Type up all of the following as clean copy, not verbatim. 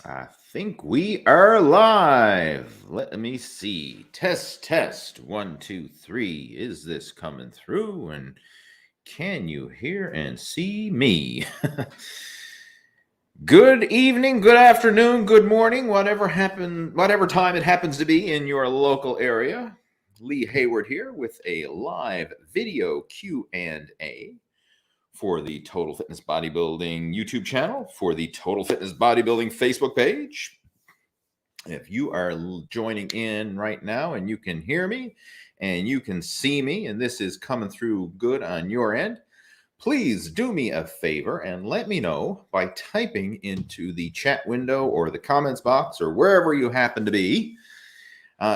I think we are live. Let me see. Test. 1, 2, 3. Is this coming through? And can you hear and see me? Good evening, good afternoon, good morning, whatever time it happens to be in your local area. Lee Hayward here with a live video Q&A for the Total Fitness Bodybuilding YouTube channel, for the Total Fitness Bodybuilding Facebook page. If you are joining in right now and you can hear me and you can see me and this is coming through good on your end, please do me a favor and let me know by typing into the chat window or the comments box or wherever you happen to be.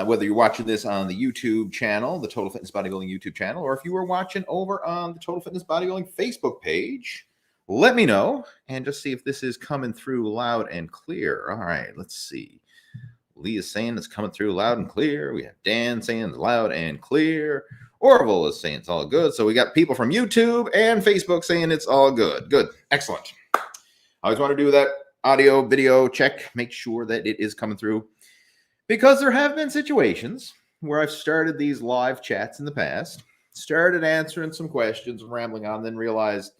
Whether you're watching this on the YouTube channel, the Total Fitness Bodybuilding YouTube channel, or if you were watching over on the Total Fitness Bodybuilding Facebook page, let me know and just see if this is coming through loud and clear. All right, let's see. Lee is saying it's coming through loud and clear. We have Dan saying it's loud and clear. Orville is saying it's all good. So we got people from YouTube and Facebook saying it's all good. Good. Excellent. I always want to do that audio, video check, make sure that it is coming through. Because there have been situations where I've started these live chats in the past, started answering some questions, rambling on, then realized,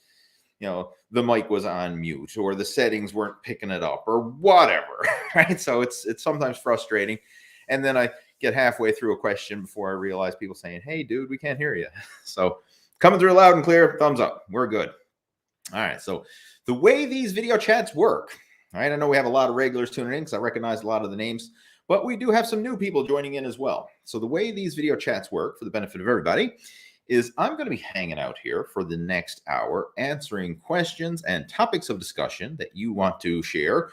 the mic was on mute or the settings weren't picking it up or whatever, right? So it's sometimes frustrating. And then I get halfway through a question before I realize people saying, hey, dude, we can't hear you. So coming through loud and clear, thumbs up. We're good. All right. So the way these video chats work, all right, I know we have a lot of regulars tuning in because I recognize a lot of the names. But we do have some new people joining in as well. So the way these video chats work for the benefit of everybody is I'm going to be hanging out here for the next hour, answering questions and topics of discussion that you want to share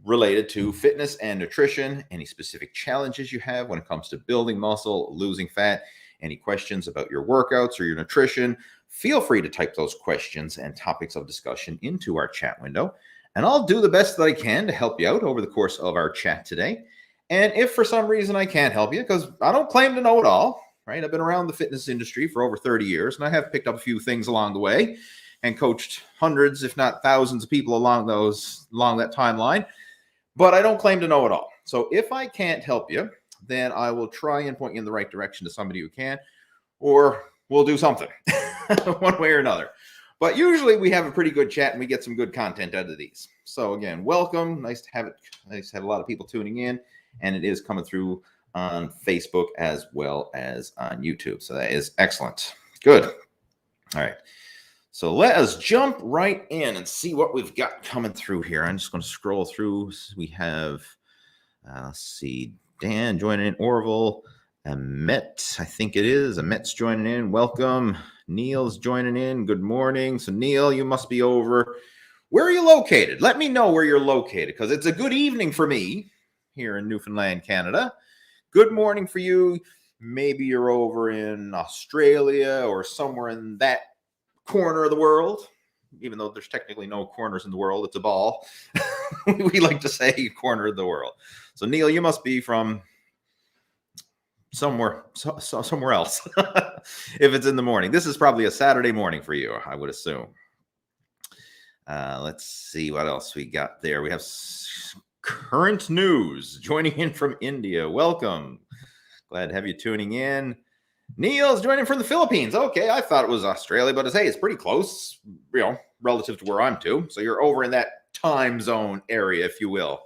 related to fitness and nutrition, any specific challenges you have when it comes to building muscle, losing fat, any questions about your workouts or your nutrition. Feel free to type those questions and topics of discussion into our chat window, and I'll do the best that I can to help you out over the course of our chat today. And if for some reason I can't help you, because I don't claim to know it all, right? I've been around the fitness industry for over 30 years, and I have picked up a few things along the way and coached hundreds, if not thousands of people along that timeline. But I don't claim to know it all. So if I can't help you, then I will try and point you in the right direction to somebody who can, or we'll do something one way or another. But usually we have a pretty good chat and we get some good content out of these. So again, welcome. Nice to have it. Nice to have a lot of people tuning in. And it is coming through on Facebook as well as on YouTube. So that is excellent. Good. All right. So let us jump right in and see what we've got coming through here. I'm just going to scroll through. We have, let's see, Dan joining in, Orville, Amet, I think it is. Amet's joining in. Welcome. Neil's joining in. Good morning. So Neil, you must be over. Where are you located? Let me know where you're located because it's a good evening for me here in Newfoundland, Canada. Good morning for you. Maybe you're over in Australia or somewhere in that corner of the world, even though there's technically no corners in the world. It's a ball. We like to say corner of the world. So Neil, you must be from somewhere else. If it's in the morning. This is probably a Saturday morning for you, I would assume. Let's see what else we got there. We have Current News joining in from India. Welcome. Glad to have you tuning in. Neil's joining from the Philippines. Okay, I thought it was Australia, but it's pretty close, relative to where I'm to. So you're over in that time zone area, if you will,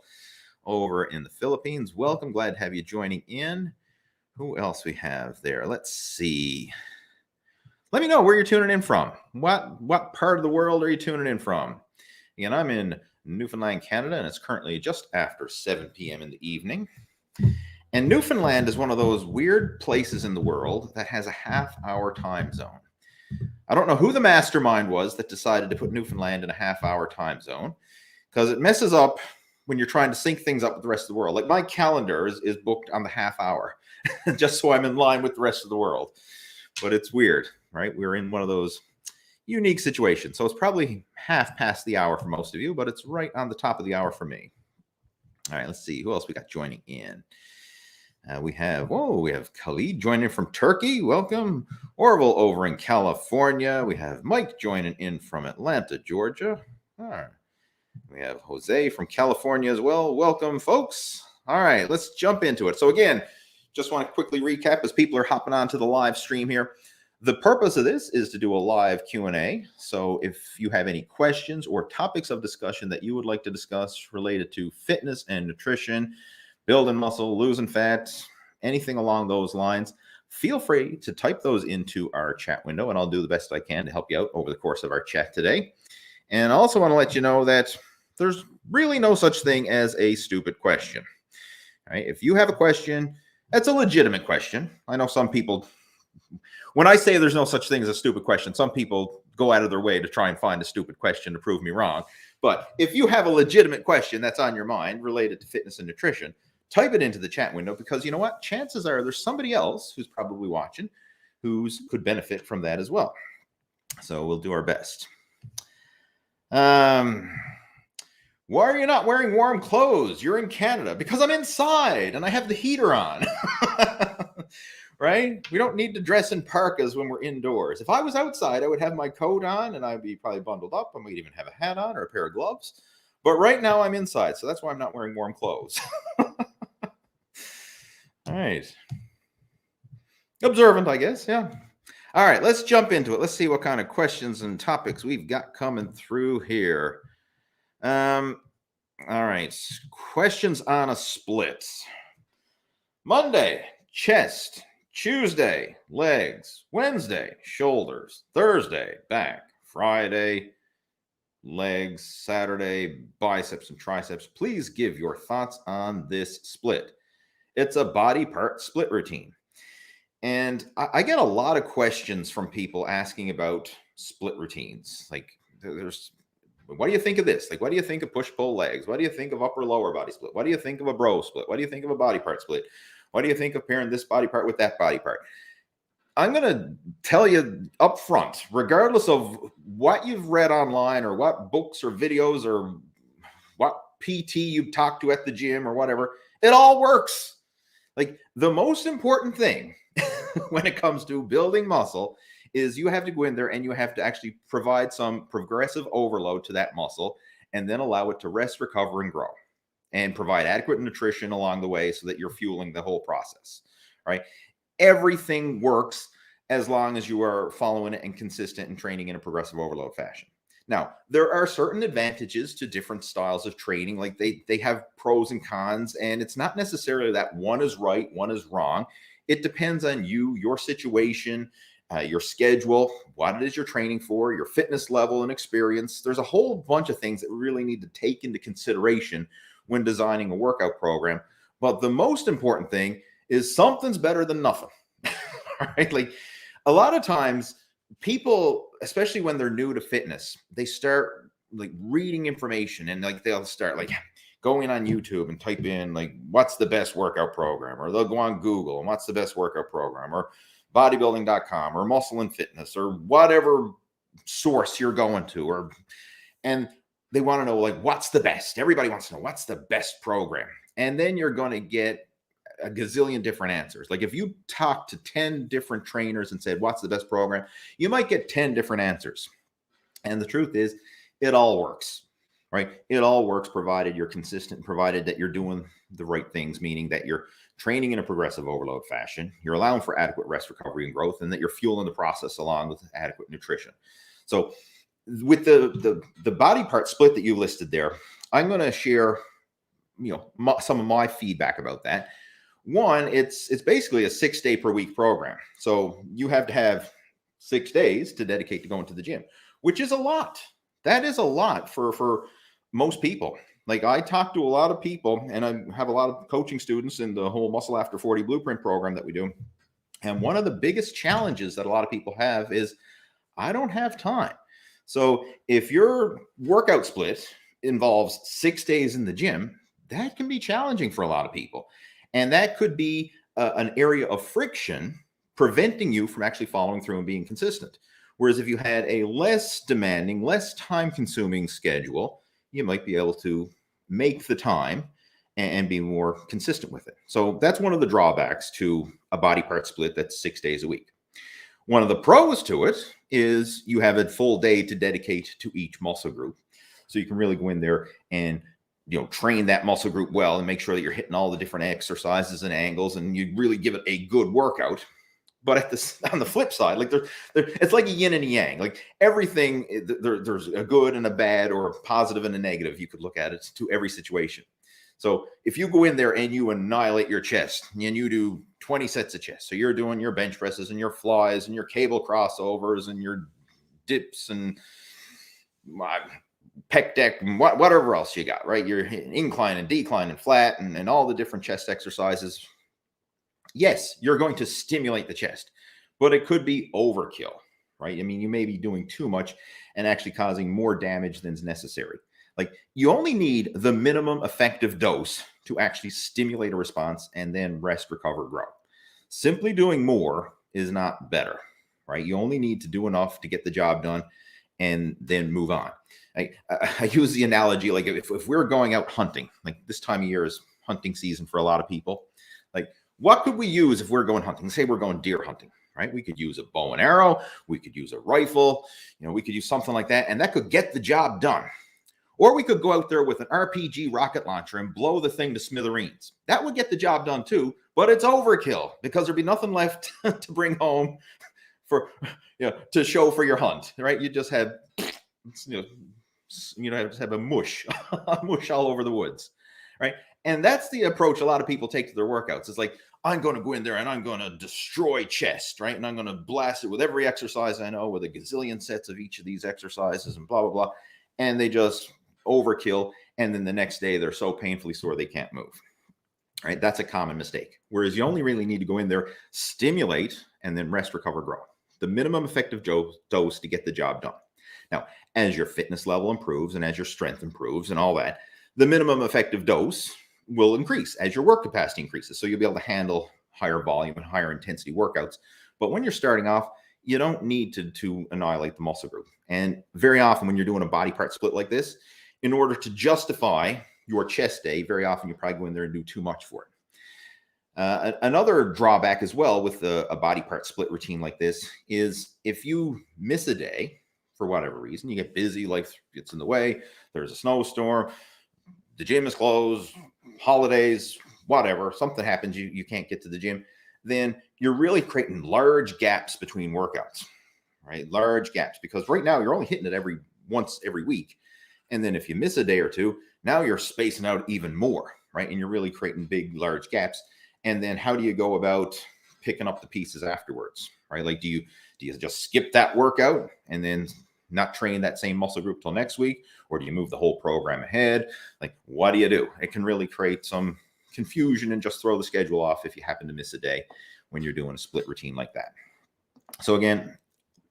over in the Philippines. Welcome. Glad to have you joining in. Who else we have there? Let's see. Let me know where you're tuning in from. What part of the world are you tuning in from? Again, I'm in Newfoundland, Canada, and it's currently just after 7 p.m. in the evening. And Newfoundland is one of those weird places in the world that has a half-hour time zone. I don't know who the mastermind was that decided to put Newfoundland in a half-hour time zone, because it messes up when you're trying to sync things up with the rest of the world. Like my calendar is booked on the half hour, just so I'm in line with the rest of the world. But it's weird, right? We're in one of those unique situations. So it's probably half past the hour for most of you, but it's right on the top of the hour for me. All right, let's see. Who else we got joining in? We have Khalid joining from Turkey. Welcome. Orville over in California. We have Mike joining in from Atlanta, Georgia. All right. We have Jose from California as well. Welcome, folks. All right, let's jump into it. So again, just want to quickly recap as people are hopping onto the live stream here. The purpose of this is to do a live Q&A. So if you have any questions or topics of discussion that you would like to discuss related to fitness and nutrition, building muscle, losing fat, anything along those lines, feel free to type those into our chat window, and I'll do the best I can to help you out over the course of our chat today. And I also want to let you know that there's really no such thing as a stupid question. All right? If you have a question, that's a legitimate question. I know some people, when I say there's no such thing as a stupid question, some people go out of their way to try and find a stupid question to prove me wrong. But if you have a legitimate question that's on your mind related to fitness and nutrition, type it into the chat window, because you know what? Chances are there's somebody else who's probably watching who could benefit from that as well. So we'll do our best. Why are you not wearing warm clothes? You're in Canada. Because I'm inside and I have the heater on. Right? We don't need to dress in parkas when we're indoors. If I was outside, I would have my coat on and I'd be probably bundled up. I might even have a hat on or a pair of gloves. But right now I'm inside, so that's why I'm not wearing warm clothes. All right. Observant, I guess. Yeah. All right, let's jump into it. Let's see what kind of questions and topics we've got coming through here. All right, questions on a split. Monday, chest. Tuesday, legs. Wednesday, shoulders. Thursday, back. Friday, legs. Saturday, biceps and triceps. Please give your thoughts on this split. It's a body part split routine. And I get a lot of questions from people asking about split routines. Like, what do you think of this? Like, what do you think of push-pull legs? What do you think of upper-lower body split? What do you think of a bro split? What do you think of a body part split? What do you think of pairing this body part with that body part? I'm going to tell you up front, regardless of what you've read online or what books or videos or what PT you talk to at the gym or whatever, it all works. Like, the most important thing when it comes to building muscle is you have to go in there and you have to actually provide some progressive overload to that muscle and then allow it to rest, recover, and grow, and provide adequate nutrition along the way so that you're fueling the whole process, right? Everything works as long as you are following it and consistent and training in a progressive overload fashion. Now, there are certain advantages to different styles of training. Like they have pros and cons, and it's not necessarily that one is right, one is wrong. It depends on you, your situation, your schedule, what it is you're training for, your fitness level and experience. There's a whole bunch of things that we really need to take into consideration when designing a workout program. But the most important thing is something's better than nothing. All right? Like, a lot of times people, especially when they're new to fitness, they start like reading information, and like they'll start like going on YouTube and type in like, what's the best workout program? Or they'll go on Google and what's the best workout program? Or bodybuilding.com or Muscle and Fitness or whatever source you're going to, and they want to know, like, what's the best? Everybody wants to know what's the best program. And then you're going to get a gazillion different answers. Like, if you talk to 10 different trainers and said, what's the best program? You might get 10 different answers. And the truth is, it all works, right? It all works provided you're consistent, provided that you're doing the right things, meaning that you're training in a progressive overload fashion, you're allowing for adequate rest, recovery, and growth, and that you're fueling the process along with adequate nutrition. So with the body part split that you listed there, I'm going to share, some of my feedback about that. One, it's basically a 6-day per week program. So you have to have 6 days to dedicate to going to the gym, which is a lot. That is a lot for most people. Like, I talk to a lot of people, and I have a lot of coaching students in the whole Muscle After 40 Blueprint program that we do. And one of the biggest challenges that a lot of people have is, I don't have time. So if your workout split involves 6 days in the gym, that can be challenging for a lot of people. And that could be an area of friction preventing you from actually following through and being consistent. Whereas if you had a less demanding, less time-consuming schedule, you might be able to make the time and be more consistent with it. So that's one of the drawbacks to a body part split that's 6 days a week. One of the pros to it is you have a full day to dedicate to each muscle group. So you can really go in there and, train that muscle group well and make sure that you're hitting all the different exercises and angles, and you really give it a good workout. But on the flip side, like it's like a yin and a yang. Like everything, there's a good and a bad, or a positive and a negative. You could look at it to every situation. So if you go in there and you annihilate your chest and you do 20 sets of chest, so you're doing your bench presses and your flies and your cable crossovers and your dips and pec deck and whatever else you got, right? You're incline and decline and flat and all the different chest exercises. Yes, you're going to stimulate the chest, but it could be overkill, right? I mean, you may be doing too much and actually causing more damage than is necessary. Like, you only need the minimum effective dose to actually stimulate a response and then rest, recover, grow. Simply doing more is not better, right? You only need to do enough to get the job done and then move on. I use the analogy, like if we're going out hunting, like this time of year is hunting season for a lot of people. Like, what could we use if we're going hunting? Say we're going deer hunting, right? We could use a bow and arrow. We could use a rifle. We could use something like that, and that could get the job done. Or we could go out there with an RPG rocket launcher and blow the thing to smithereens. That would get the job done too, but it's overkill because there'd be nothing left to bring home to show for your hunt, right? You just have, just have a mush all over the woods, right? And that's the approach a lot of people take to their workouts. It's like, I'm going to go in there and I'm going to destroy chest, right? And I'm going to blast it with every exercise I know, with a gazillion sets of each of these exercises and blah, blah, blah. And they just overkill. And then the next day they're so painfully sore they can't move, right? That's a common mistake. Whereas you only really need to go in there, stimulate, and then rest, recover, grow. The minimum effective dose to get the job done. Now, as your fitness level improves and as your strength improves and all that, the minimum effective dose will increase as your work capacity increases. So you'll be able to handle higher volume and higher intensity workouts. But when you're starting off, you don't need to annihilate the muscle group. And very often when you're doing a body part split like this, in order to justify your chest day, very often you probably go in there and do too much for it. Another drawback as well with a body part split routine like this is if you miss a day for whatever reason, you get busy, life gets in the way, there's a snowstorm, the gym is closed, holidays, whatever, something happens, you can't get to the gym, then you're really creating large gaps between workouts, right? Large gaps, because right now you're only hitting it once every week. And then if you miss a day or two, now you're spacing out even more, right? And you're really creating big, large gaps. And then how do you go about picking up the pieces afterwards, right? Like, do you just skip that workout and then not train that same muscle group till next week? Or do you move the whole program ahead? Like, what do you do? It can really create some confusion and just throw the schedule off if you happen to miss a day when you're doing a split routine like that. So again,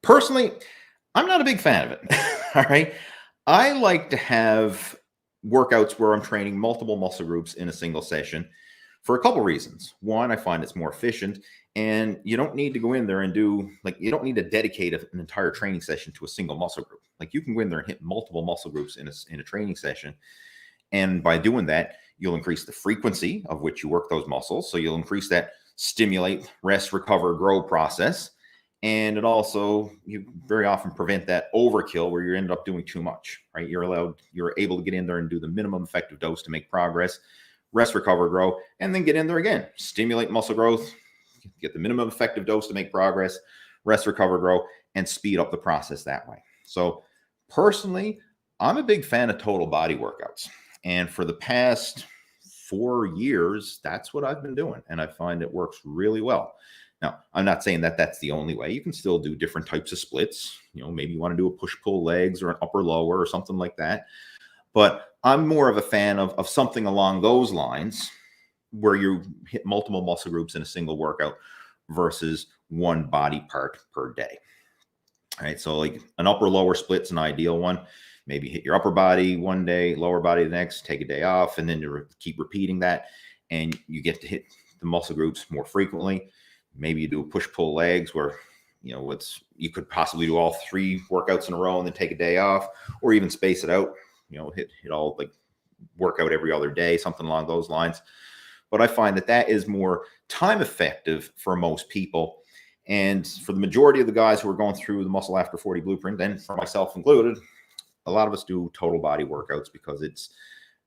personally, I'm not a big fan of it. All right. I like to have workouts where I'm training multiple muscle groups in a single session for a couple reasons. One, I find it's more efficient, and you don't need to go in there and you don't need to dedicate an entire training session to a single muscle group. Like, you can go in there and hit multiple muscle groups in a training session. And by doing that, you'll increase the frequency of which you work those muscles. So you'll increase that stimulate, rest, recover, grow process. And it also, you very often prevent that overkill where you end up doing too much, right? You're able to get in there and do the minimum effective dose to make progress, rest, recover, grow, and then get in there again, stimulate muscle growth, get the minimum effective dose to make progress, rest, recover, grow, and speed up the process that way. So personally, I'm a big fan of total body workouts. And for the past 4 years, that's what I've been doing. And I find it works really well. Now, I'm not saying that that's the only way. You can still do different types of splits. Maybe you want to do a push-pull legs or an upper-lower or something like that. But I'm more of a fan of something along those lines where you hit multiple muscle groups in a single workout versus one body part per day. All right, so like an upper-lower split's an ideal one. Maybe hit your upper body one day, lower body the next, take a day off, and then you keep repeating that, and you get to hit the muscle groups more frequently. Maybe you do a push-pull legs where, you could possibly do all 3 workouts in a row and then take a day off, or even space it out, hit all, like, workout every other day, something along those lines. But I find that is more time effective for most people. And for the majority of the guys who are going through the Muscle After 40 blueprint, and for myself included, a lot of us do total body workouts because it's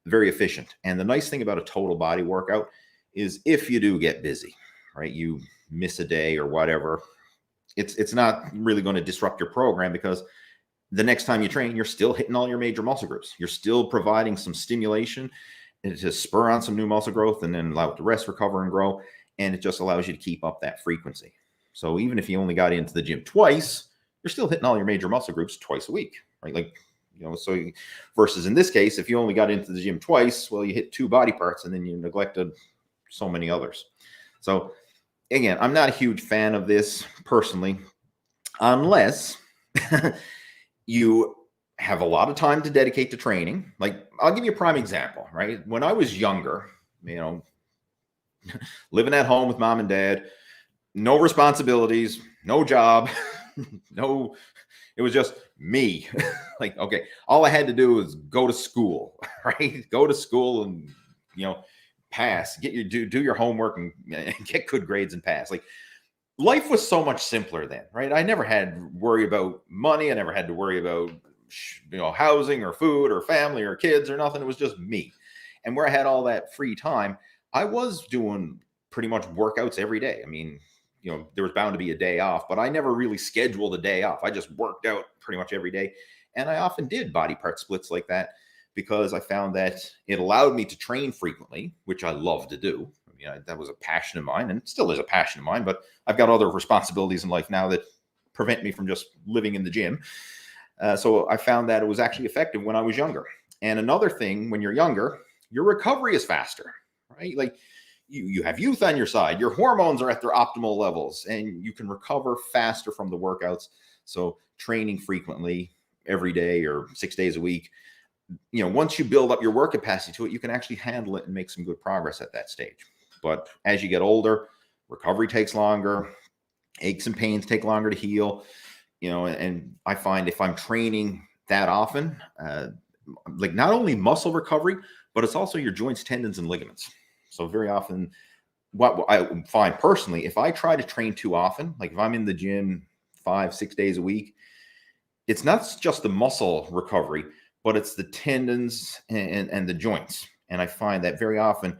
very efficient. And the nice thing about a total body workout is if you do get busy, right, you miss a day or whatever, it's not really going to disrupt your program, because the next time you train, you're still hitting all your major muscle groups. You're still providing some stimulation to spur on some new muscle growth and then allow it to rest, recover, and grow. And it just allows you to keep up that frequency. So even if you only got into the gym twice, you're still hitting all your major muscle groups twice a week, right? Like, so versus in this case, if you only got into the gym twice, well, you hit 2 body parts and then you neglected so many others. So again, I'm not a huge fan of this personally, unless you have a lot of time to dedicate to training. Like, I'll give you a prime example, right? When I was younger, living at home with mom and dad, no responsibilities, no job, it was just me. Like, okay, all I had to do was go to school, right? Go to school and, pass, do your homework and get good grades and pass. Like, life was so much simpler then, right? I never had to worry about money. I never had to worry about, housing or food or family or kids or nothing. It was just me. And where I had all that free time, I was doing pretty much workouts every day. I mean, there was bound to be a day off, but I never really scheduled a day off. I just worked out pretty much every day. And I often did body part splits like that because I found that it allowed me to train frequently, which I love to do. That was a passion of mine and still is a passion of mine, but I've got other responsibilities in life now that prevent me from just living in the gym. So I found that it was actually effective when I was younger. And another thing, when you're younger, your recovery is faster, right? Like, you have youth on your side, your hormones are at their optimal levels, and you can recover faster from the workouts. So training frequently every day or 6 days a week, once you build up your work capacity to it, you can actually handle it and make some good progress at that stage. But as you get older, recovery takes longer, aches and pains take longer to heal, and I find if I'm training that often, like, not only muscle recovery, but it's also your joints, tendons, and ligaments. So very often, what I find personally, if I try to train too often, like if I'm in the gym 5-6 days a week, it's not just the muscle recovery, but it's the tendons and the joints. And I find that very often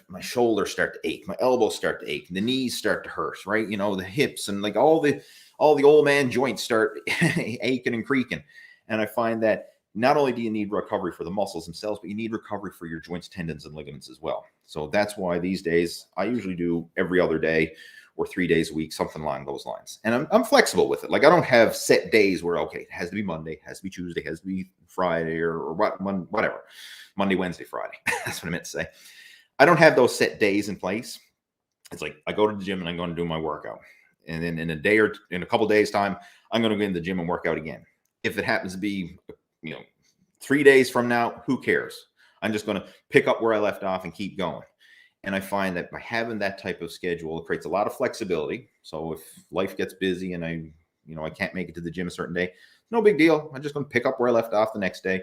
my shoulders start to ache, my elbows start to ache, the knees start to hurt, right? The hips and like all the old man joints start aching and creaking. And I find that not only do you need recovery for the muscles themselves, but you need recovery for your joints, tendons, and ligaments as well. So that's why these days I usually do every other day or 3 days a week, something along those lines. And I'm flexible with it. Like, I don't have set days where, okay, it has to be Monday, it has to be Tuesday, it has to be Friday, or whatever. Monday, Wednesday, Friday. That's what I meant to say. I don't have those set days in place. It's like I go to the gym and I'm going to do my workout. And then in a couple of days time, I'm going to go in the gym and work out again. If it happens to be, 3 days from now, who cares? I'm just going to pick up where I left off and keep going. And I find that by having that type of schedule, it creates a lot of flexibility. So if life gets busy and I can't make it to the gym a certain day, no big deal. I'm just going to pick up where I left off the next day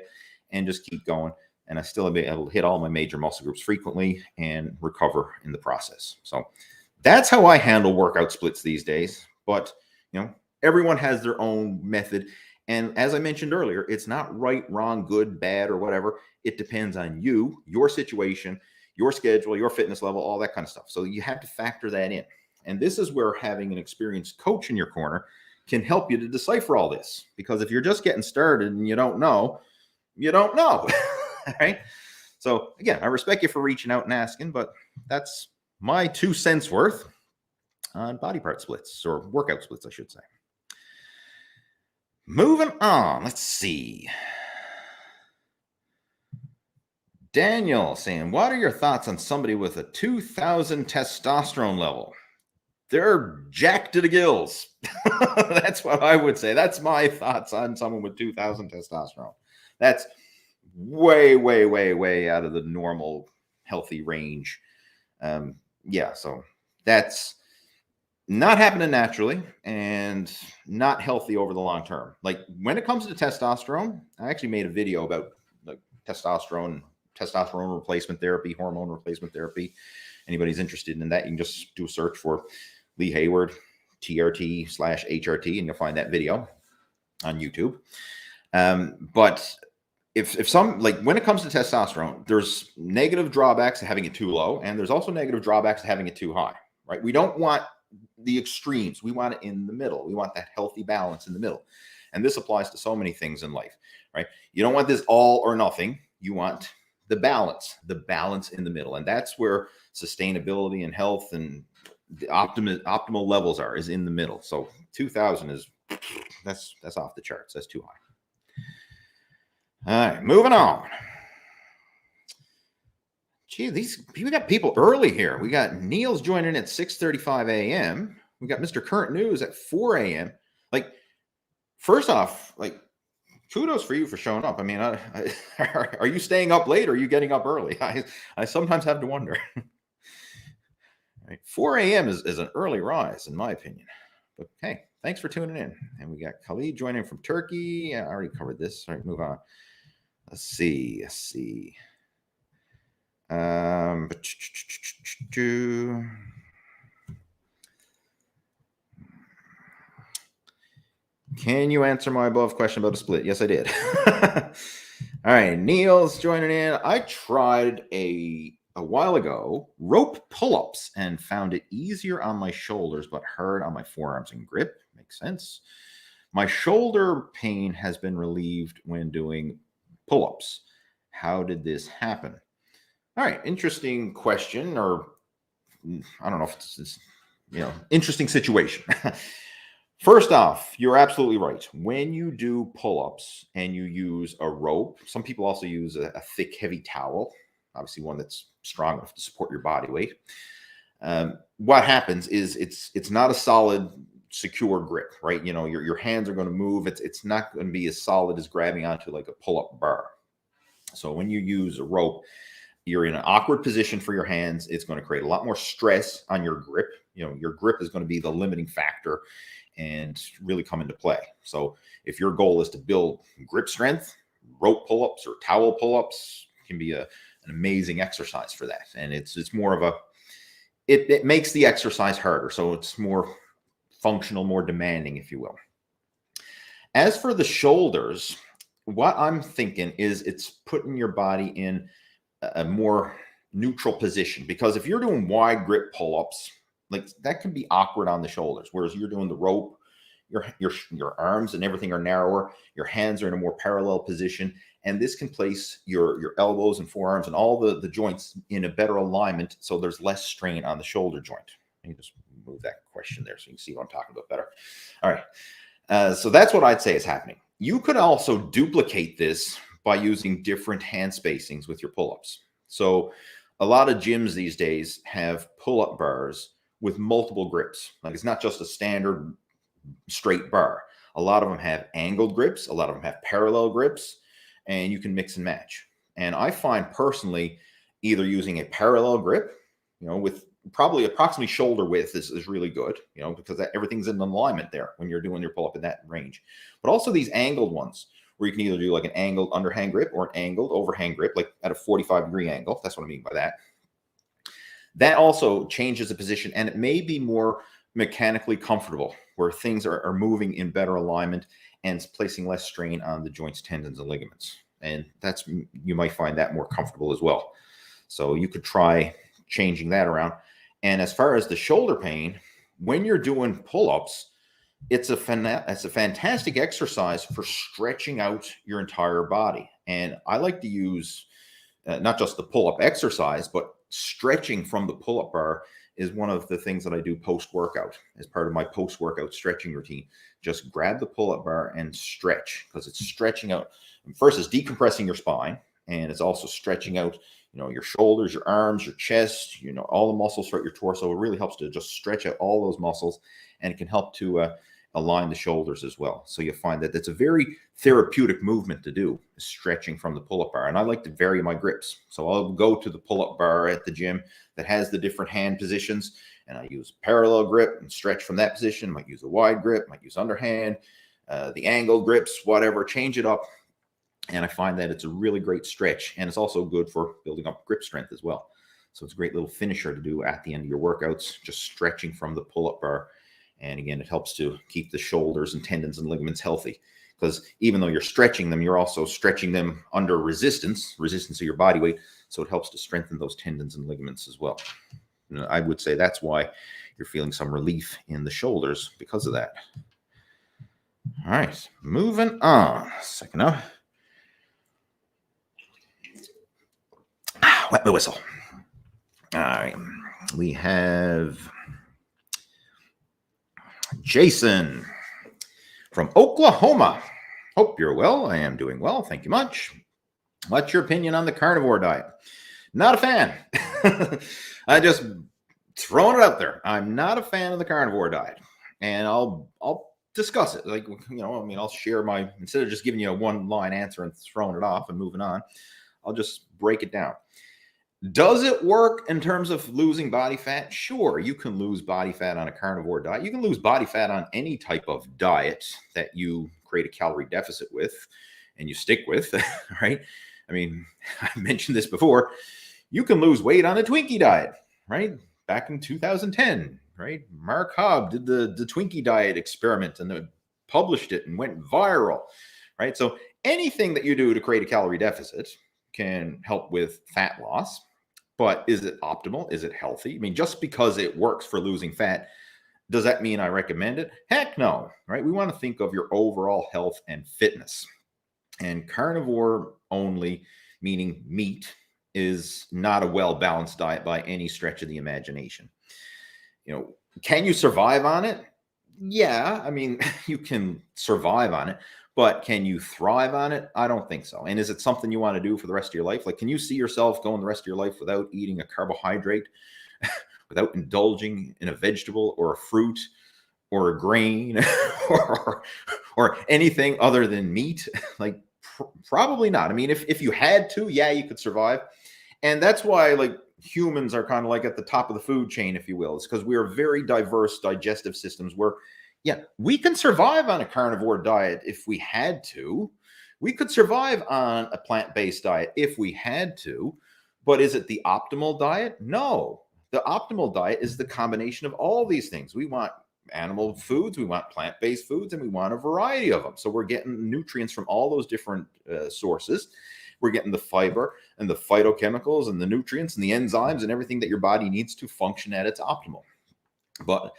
and just keep going. And I still be able to hit all my major muscle groups frequently and recover in the process. So that's how I handle workout splits these days. But, everyone has their own method. And as I mentioned earlier, it's not right, wrong, good, bad, or whatever. It depends on you, your situation, your schedule, your fitness level, all that kind of stuff. So you have to factor that in. And this is where having an experienced coach in your corner can help you to decipher all this. Because if you're just getting started and you don't know, you don't know. Right? So again, I respect you for reaching out and asking, but that's my 2 cents worth on body part splits, or workout splits, I should say. Moving on, let's see. Daniel saying, what are your thoughts on somebody with a 2,000 testosterone level? They're jacked to the gills. That's what I would say. That's my thoughts on someone with 2,000 testosterone. That's way, way, way, way out of the normal healthy range. So that's not happening naturally and not healthy over the long term. Like, when it comes to testosterone, I actually made a video about like testosterone replacement therapy, hormone replacement therapy. Anybody's interested in that, you can just do a search for Lee Hayward, TRT/HRT, and you'll find that video on YouTube. But if some, like when it comes to testosterone, there's negative drawbacks to having it too low, and there's also negative drawbacks to having it too high, right? We don't want the extremes. We want it in the middle. We want that healthy balance in the middle. And this applies to so many things in life, right? You don't want this all or nothing. You want the balance in the middle. And that's where sustainability and health and the optimal levels is in the middle. So 2000 is, that's off the charts. That's too high. All right, moving on. Gee, we got people early here. We got Neil's joining at 6:35 a.m. We got Mr. Current News at 4 a.m. Like, first off, like, kudos for you for showing up. I mean, are you staying up late or are you getting up early? I sometimes have to wonder. Right, 4 a.m. is an early rise, in my opinion. But hey, thanks for tuning in. And we got Khalid joining from Turkey. I already covered this. All right, move on. Let's see. Can you answer my above question about a split? Yes, I did. All right, Neil's joining in. I tried a while ago rope pull-ups and found it easier on my shoulders but hard on my forearms and grip. Makes sense. My shoulder pain has been relieved when doing pull-ups. How did this happen? All right, interesting question, or I don't know if it's interesting situation. First off, you're absolutely right. When you do pull-ups and you use a rope, some people also use a thick, heavy towel, obviously one that's strong enough to support your body weight. What happens is it's not a solid, secure grip, right? You know, your hands are going to move. It's not going to be as solid as grabbing onto like a pull-up bar. So when you use a rope, you're in an awkward position for your hands. It's going to create a lot more stress on your grip. You know, your grip is going to be the limiting factor and really come into play. So if your goal is to build grip strength, rope pull-ups or towel pull-ups can be an amazing exercise for that. And it's more of it makes the exercise harder. So it's more functional, more demanding, if you will. As for the shoulders, what I'm thinking is it's putting your body in a more neutral position, because if you're doing wide grip pull-ups, like that can be awkward on the shoulders, whereas you're doing the rope, your arms and everything are narrower, your hands are in a more parallel position, and this can place your elbows and forearms and all the joints in a better alignment, so there's less strain on the shoulder joint. Let me just move that question there so you can see what I'm talking about better. All right, so that's what I'd say is happening. You could also duplicate this by using different hand spacings with your pull-ups. So a lot of gyms these days have pull-up bars with multiple grips. Like, it's not just a standard straight bar. A lot of them have angled grips. A lot of them have parallel grips, and you can mix and match. And I find personally either using a parallel grip, you know, with probably approximately shoulder width is really good, you know, because everything's in alignment there when you're doing your pull-up in that range. But also these angled ones, where you can either do like an angled underhand grip or an angled overhand grip, like at a 45-degree angle. That's what I mean by that. That also changes the position, and it may be more mechanically comfortable, where things are moving in better alignment and placing less strain on the joints, tendons, and ligaments. And you might find that more comfortable as well. So you could try changing that around. And as far as the shoulder pain, when you're doing pull-ups, it's a fantastic exercise for stretching out your entire body. And I like to use not just the pull-up exercise, but stretching from the pull-up bar is one of the things that I do post-workout as part of my post-workout stretching routine. Just grab the pull-up bar and stretch, because it's stretching out. First, it's decompressing your spine, and it's also stretching out, you know, your shoulders, your arms, your chest, you know, all the muscles throughout your torso. It really helps to just stretch out all those muscles, and it can help to align the shoulders as well. So you find that it's a very therapeutic movement to do, stretching from the pull-up bar. And I like to vary my grips. So I'll go to the pull-up bar at the gym that has the different hand positions, and I use parallel grip and stretch from that position. I might use a wide grip, might use underhand, the angled grips, whatever, change it up. And I find that it's a really great stretch, and it's also good for building up grip strength as well. So it's a great little finisher to do at the end of your workouts, just stretching from the pull-up bar. And again, it helps to keep the shoulders and tendons and ligaments healthy, because even though you're stretching them, you're also stretching them under resistance of your body weight. So it helps to strengthen those tendons and ligaments as well. I would say that's why you're feeling some relief in the shoulders because of that. All right, moving on. Second up. Wet the whistle. All right, we have Jason from Oklahoma. Hope you're well. I am doing well. Thank you much. What's your opinion on the carnivore diet? Not a fan. I just throwing it out there. I'm not a fan of the carnivore diet, and I'll discuss it. Like, I'll share my, instead of just giving you a one-line answer and throwing it off and moving on, I'll just break it down. Does it work in terms of losing body fat? Sure, you can lose body fat on a carnivore diet. You can lose body fat on any type of diet that you create a calorie deficit with and you stick with, right? I mean, I mentioned this before. You can lose weight on a Twinkie diet, right? Back in 2010, right? Mark Hobb did the Twinkie diet experiment and published it and went viral, right? So anything that you do to create a calorie deficit can help with fat loss. But is it optimal? Is it healthy? I mean, just because it works for losing fat, does that mean I recommend it? Heck no, right? We want to think of your overall health and fitness. And carnivore only, meaning meat, is not a well-balanced diet by any stretch of the imagination. Can you survive on it? Yeah, I mean, you can survive on it. But can you thrive on it? I don't think so. And is it something you want to do for the rest of your life? Like, can you see yourself going the rest of your life without eating a carbohydrate, without indulging in a vegetable or a fruit or a grain or anything other than meat? Like, probably not. I mean, if you had to, yeah, you could survive. And that's why, like, humans are kind of like at the top of the food chain, if you will. It's because we are very diverse digestive systems where, yeah, we can survive on a carnivore diet if we had to. We could survive on a plant-based diet if we had to. But is it the optimal diet? No. The optimal diet is the combination of all these things. We want animal foods, we want plant-based foods, and we want a variety of them. So we're getting nutrients from all those different sources. We're getting the fiber and the phytochemicals and the nutrients and the enzymes and everything that your body needs to function at its optimal. But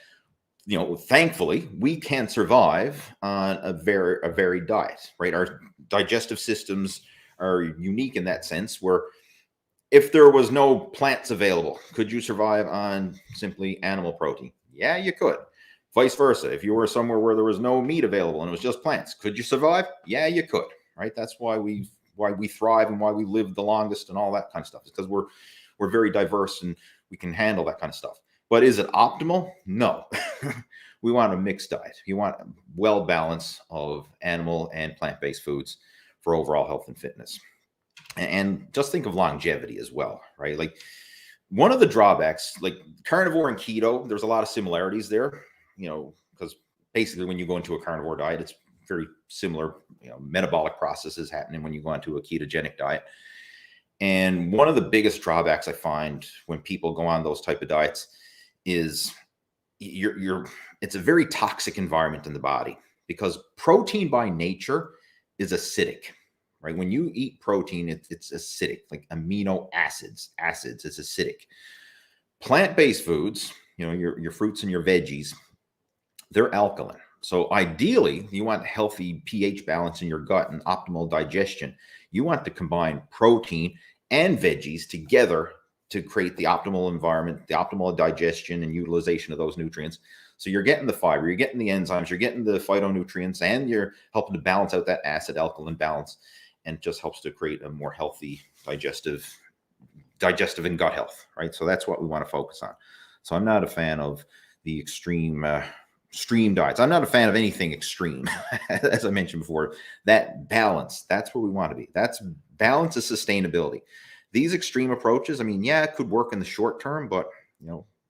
thankfully, we can survive on a varied diet, right? Our digestive systems are unique in that sense, where if there was no plants available, could you survive on simply animal protein? Yeah, you could. Vice versa. If you were somewhere where there was no meat available and it was just plants, could you survive? Yeah, you could, right? That's why we thrive and why we live the longest and all that kind of stuff. It's because we're very diverse and we can handle that kind of stuff. But is it optimal? No. We want a mixed diet. You want a well balance of animal and plant-based foods for overall health and fitness. And just think of longevity as well, right? Like, one of the drawbacks, like carnivore and keto, there's a lot of similarities there, because basically when you go into a carnivore diet, it's very similar, metabolic processes happening when you go into a ketogenic diet. And one of the biggest drawbacks I find when people go on those type of diets is it's a very toxic environment in the body, because protein by nature is acidic, right? When you eat protein, it's acidic, like amino acids, it's acidic. Plant-based foods, your fruits and your veggies, they're alkaline. So ideally, you want healthy pH balance in your gut and optimal digestion. You want to combine protein and veggies together to create the optimal environment, the optimal digestion and utilization of those nutrients. So you're getting the fiber, you're getting the enzymes, you're getting the phytonutrients, and you're helping to balance out that acid-alkaline balance, and it just helps to create a more healthy digestive and gut health, right? So that's what we want to focus on. So I'm not a fan of the extreme diets. I'm not a fan of anything extreme. As I mentioned before, that balance, that's where we want to be. That's balance is sustainability. These extreme approaches, I mean, yeah, it could work in the short term, but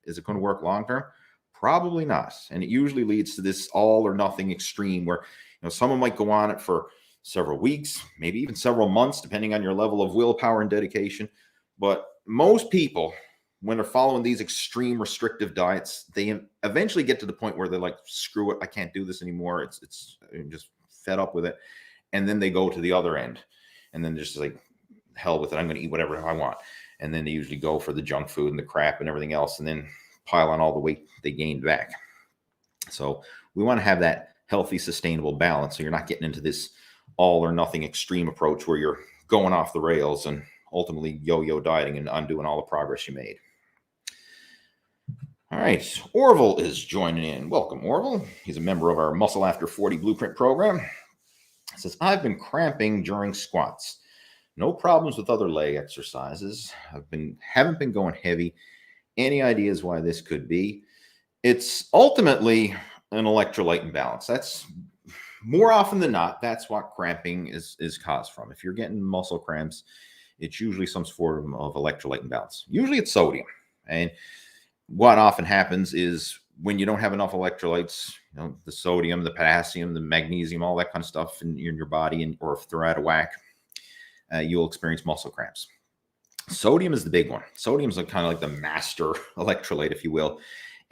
is it going to work long term? Probably not. And it usually leads to this all or nothing extreme where someone might go on it for several weeks, maybe even several months, depending on your level of willpower and dedication. But most people, when they're following these extreme restrictive diets, they eventually get to the point where they're like, screw it, I can't do this anymore. It's just fed up with it. And then they go to the other end and then just like, hell with it, I'm going to eat whatever I want. And then they usually go for the junk food and the crap and everything else, and then pile on all the weight they gained back. So we want to have that healthy, sustainable balance. So you're not getting into this all or nothing extreme approach where you're going off the rails and ultimately yo-yo dieting and undoing all the progress you made. All right, Orville is joining in. Welcome, Orville. He's a member of our Muscle After 40 Blueprint program. It says, I've been cramping during squats. No problems with other leg exercises. Haven't been going heavy. Any ideas why this could be? It's ultimately an electrolyte imbalance. That's more often than not, that's what cramping is caused from. If you're getting muscle cramps, it's usually some form of electrolyte imbalance. Usually it's sodium. And what often happens is when you don't have enough electrolytes, you know, the sodium, the potassium, the magnesium, all that kind of stuff in your body, or if they're out of whack, you'll experience muscle cramps. Sodium is the big one. Sodium is kind of like the master electrolyte, if you will.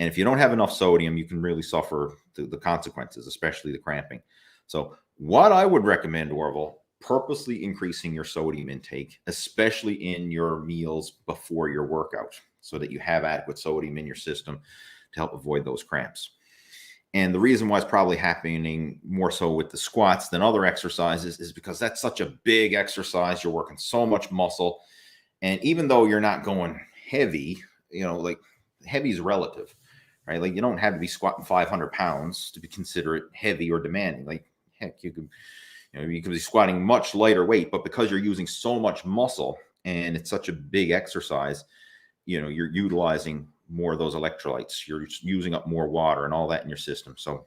And if you don't have enough sodium, you can really suffer the consequences, especially the cramping. So what I would recommend, Orville, purposely increasing your sodium intake, especially in your meals before your workout, so that you have adequate sodium in your system to help avoid those cramps. And the reason why it's probably happening more so with the squats than other exercises is because that's such a big exercise. You're working so much muscle. And even though you're not going heavy, you know, like heavy is relative, right? Like you don't have to be squatting 500 pounds to be considered heavy or demanding. Like heck, you could be squatting much lighter weight, but because you're using so much muscle and it's such a big exercise, you know, you're utilizing more of those electrolytes. You're using up more water and all that in your system. So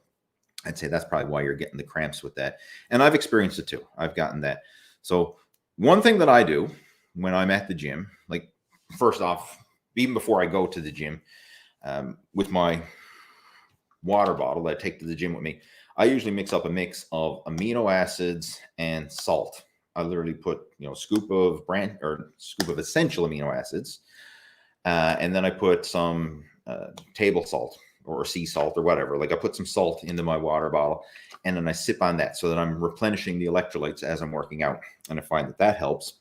I'd say that's probably why you're getting the cramps with that. And I've experienced it too. I've gotten that. So one thing that I do when I'm at the gym, like first off, even before I go to the gym, with my water bottle that I take to the gym with me, I usually mix up a mix of amino acids and salt. I literally put, you know, scoop of essential amino acids, and then I put some table salt or sea salt or whatever. Like I put some salt into my water bottle, and then I sip on that so that I'm replenishing the electrolytes as I'm working out, and I find that helps.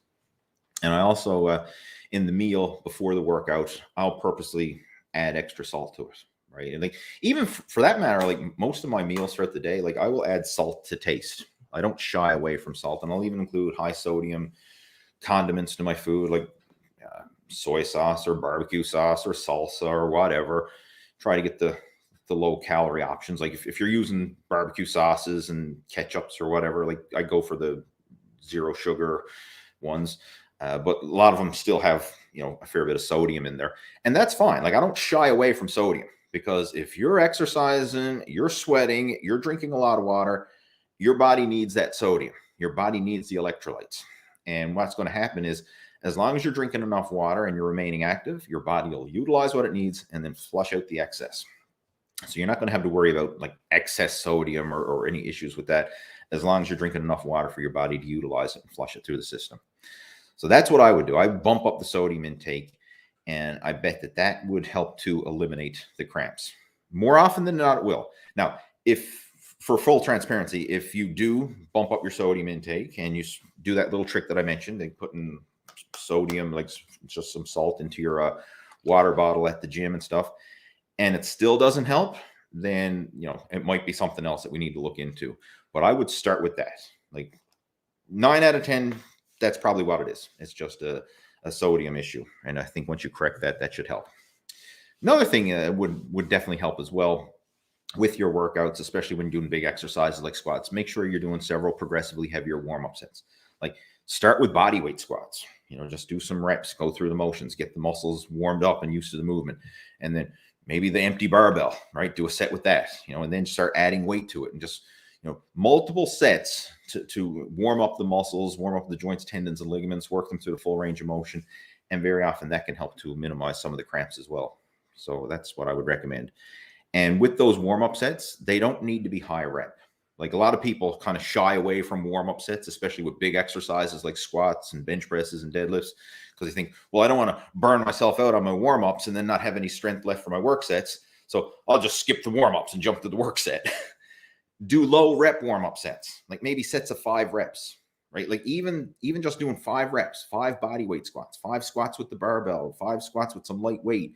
And I also, in the meal before the workout, I'll purposely add extra salt to it, right? And like even for that matter, like most of my meals throughout the day, like I will add salt to taste. I don't shy away from salt, and I'll even include high sodium condiments to my food, like soy sauce or barbecue sauce or salsa or whatever. Try to get the low calorie options. Like if you're using barbecue sauces and ketchups or whatever, like I go for the zero sugar ones. But a lot of them still have, you know, a fair bit of sodium in there, and that's fine. Like I don't shy away from sodium, because if you're exercising, you're sweating, you're drinking a lot of water, your body needs that sodium. Your body needs the electrolytes. And what's going to happen is, as long as you're drinking enough water and you're remaining active, your body will utilize what it needs and then flush out the excess. So you're not going to have to worry about like excess sodium or any issues with that, as long as you're drinking enough water for your body to utilize it and flush it through the system. So that's what I would do. I bump up the sodium intake, and I bet that would help to eliminate the cramps. More often than not, it will. Now, if for full transparency, if you do bump up your sodium intake and you do that little trick that I mentioned, like putting sodium, like just some salt into your water bottle at the gym and stuff, and it still doesn't help, then, you know, it might be something else that we need to look into. But I would start with that. Like 9 out of 10, that's probably what it is. It's just a sodium issue. And I think once you correct that, that should help. Another thing would definitely help as well with your workouts, especially when you're doing big exercises like squats. Make sure you're doing several progressively heavier warm-up sets. Like start with body weight squats. You know, just do some reps, go through the motions, get the muscles warmed up and used to the movement. And then maybe the empty barbell, right? Do a set with that, you know, and then start adding weight to it, and just, you know, multiple sets to warm up the muscles, warm up the joints, tendons, and ligaments, work them through the full range of motion. And very often that can help to minimize some of the cramps as well. So that's what I would recommend. And with those warm-up sets, they don't need to be high rep. Like a lot of people kind of shy away from warm-up sets, especially with big exercises like squats and bench presses and deadlifts, because they think, well, I don't want to burn myself out on my warm-ups and then not have any strength left for my work sets. So I'll just skip the warm-ups and jump to the work set. Do low rep warm-up sets, like maybe sets of 5 reps, right? Like even just doing 5 reps, 5 body weight squats, 5 squats with the barbell, 5 squats with some light weight.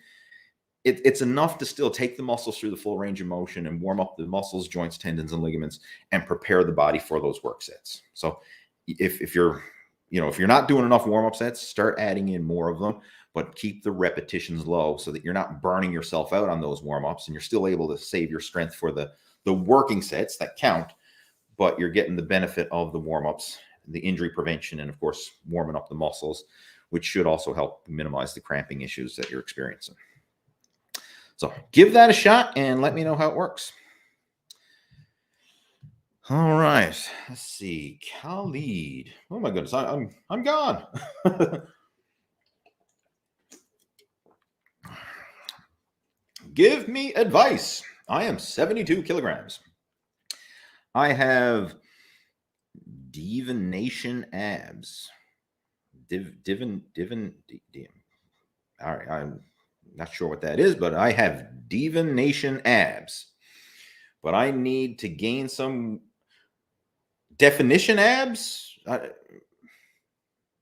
It's enough to still take the muscles through the full range of motion and warm up the muscles, joints, tendons, and ligaments, and prepare the body for those work sets. So if you're not doing enough warm-up sets, start adding in more of them, but keep the repetitions low so that you're not burning yourself out on those warm-ups, and you're still able to save your strength for the working sets that count, but you're getting the benefit of the warm-ups, the injury prevention, and of course, warming up the muscles, which should also help minimize the cramping issues that you're experiencing. So give that a shot and let me know how it works. All right, let's see. Khalid. Oh my goodness, I'm gone. Give me advice. I am 72 kilograms. I have divination abs. All right, I'm not sure what that is, but I have divination abs. But I need to gain some definition abs.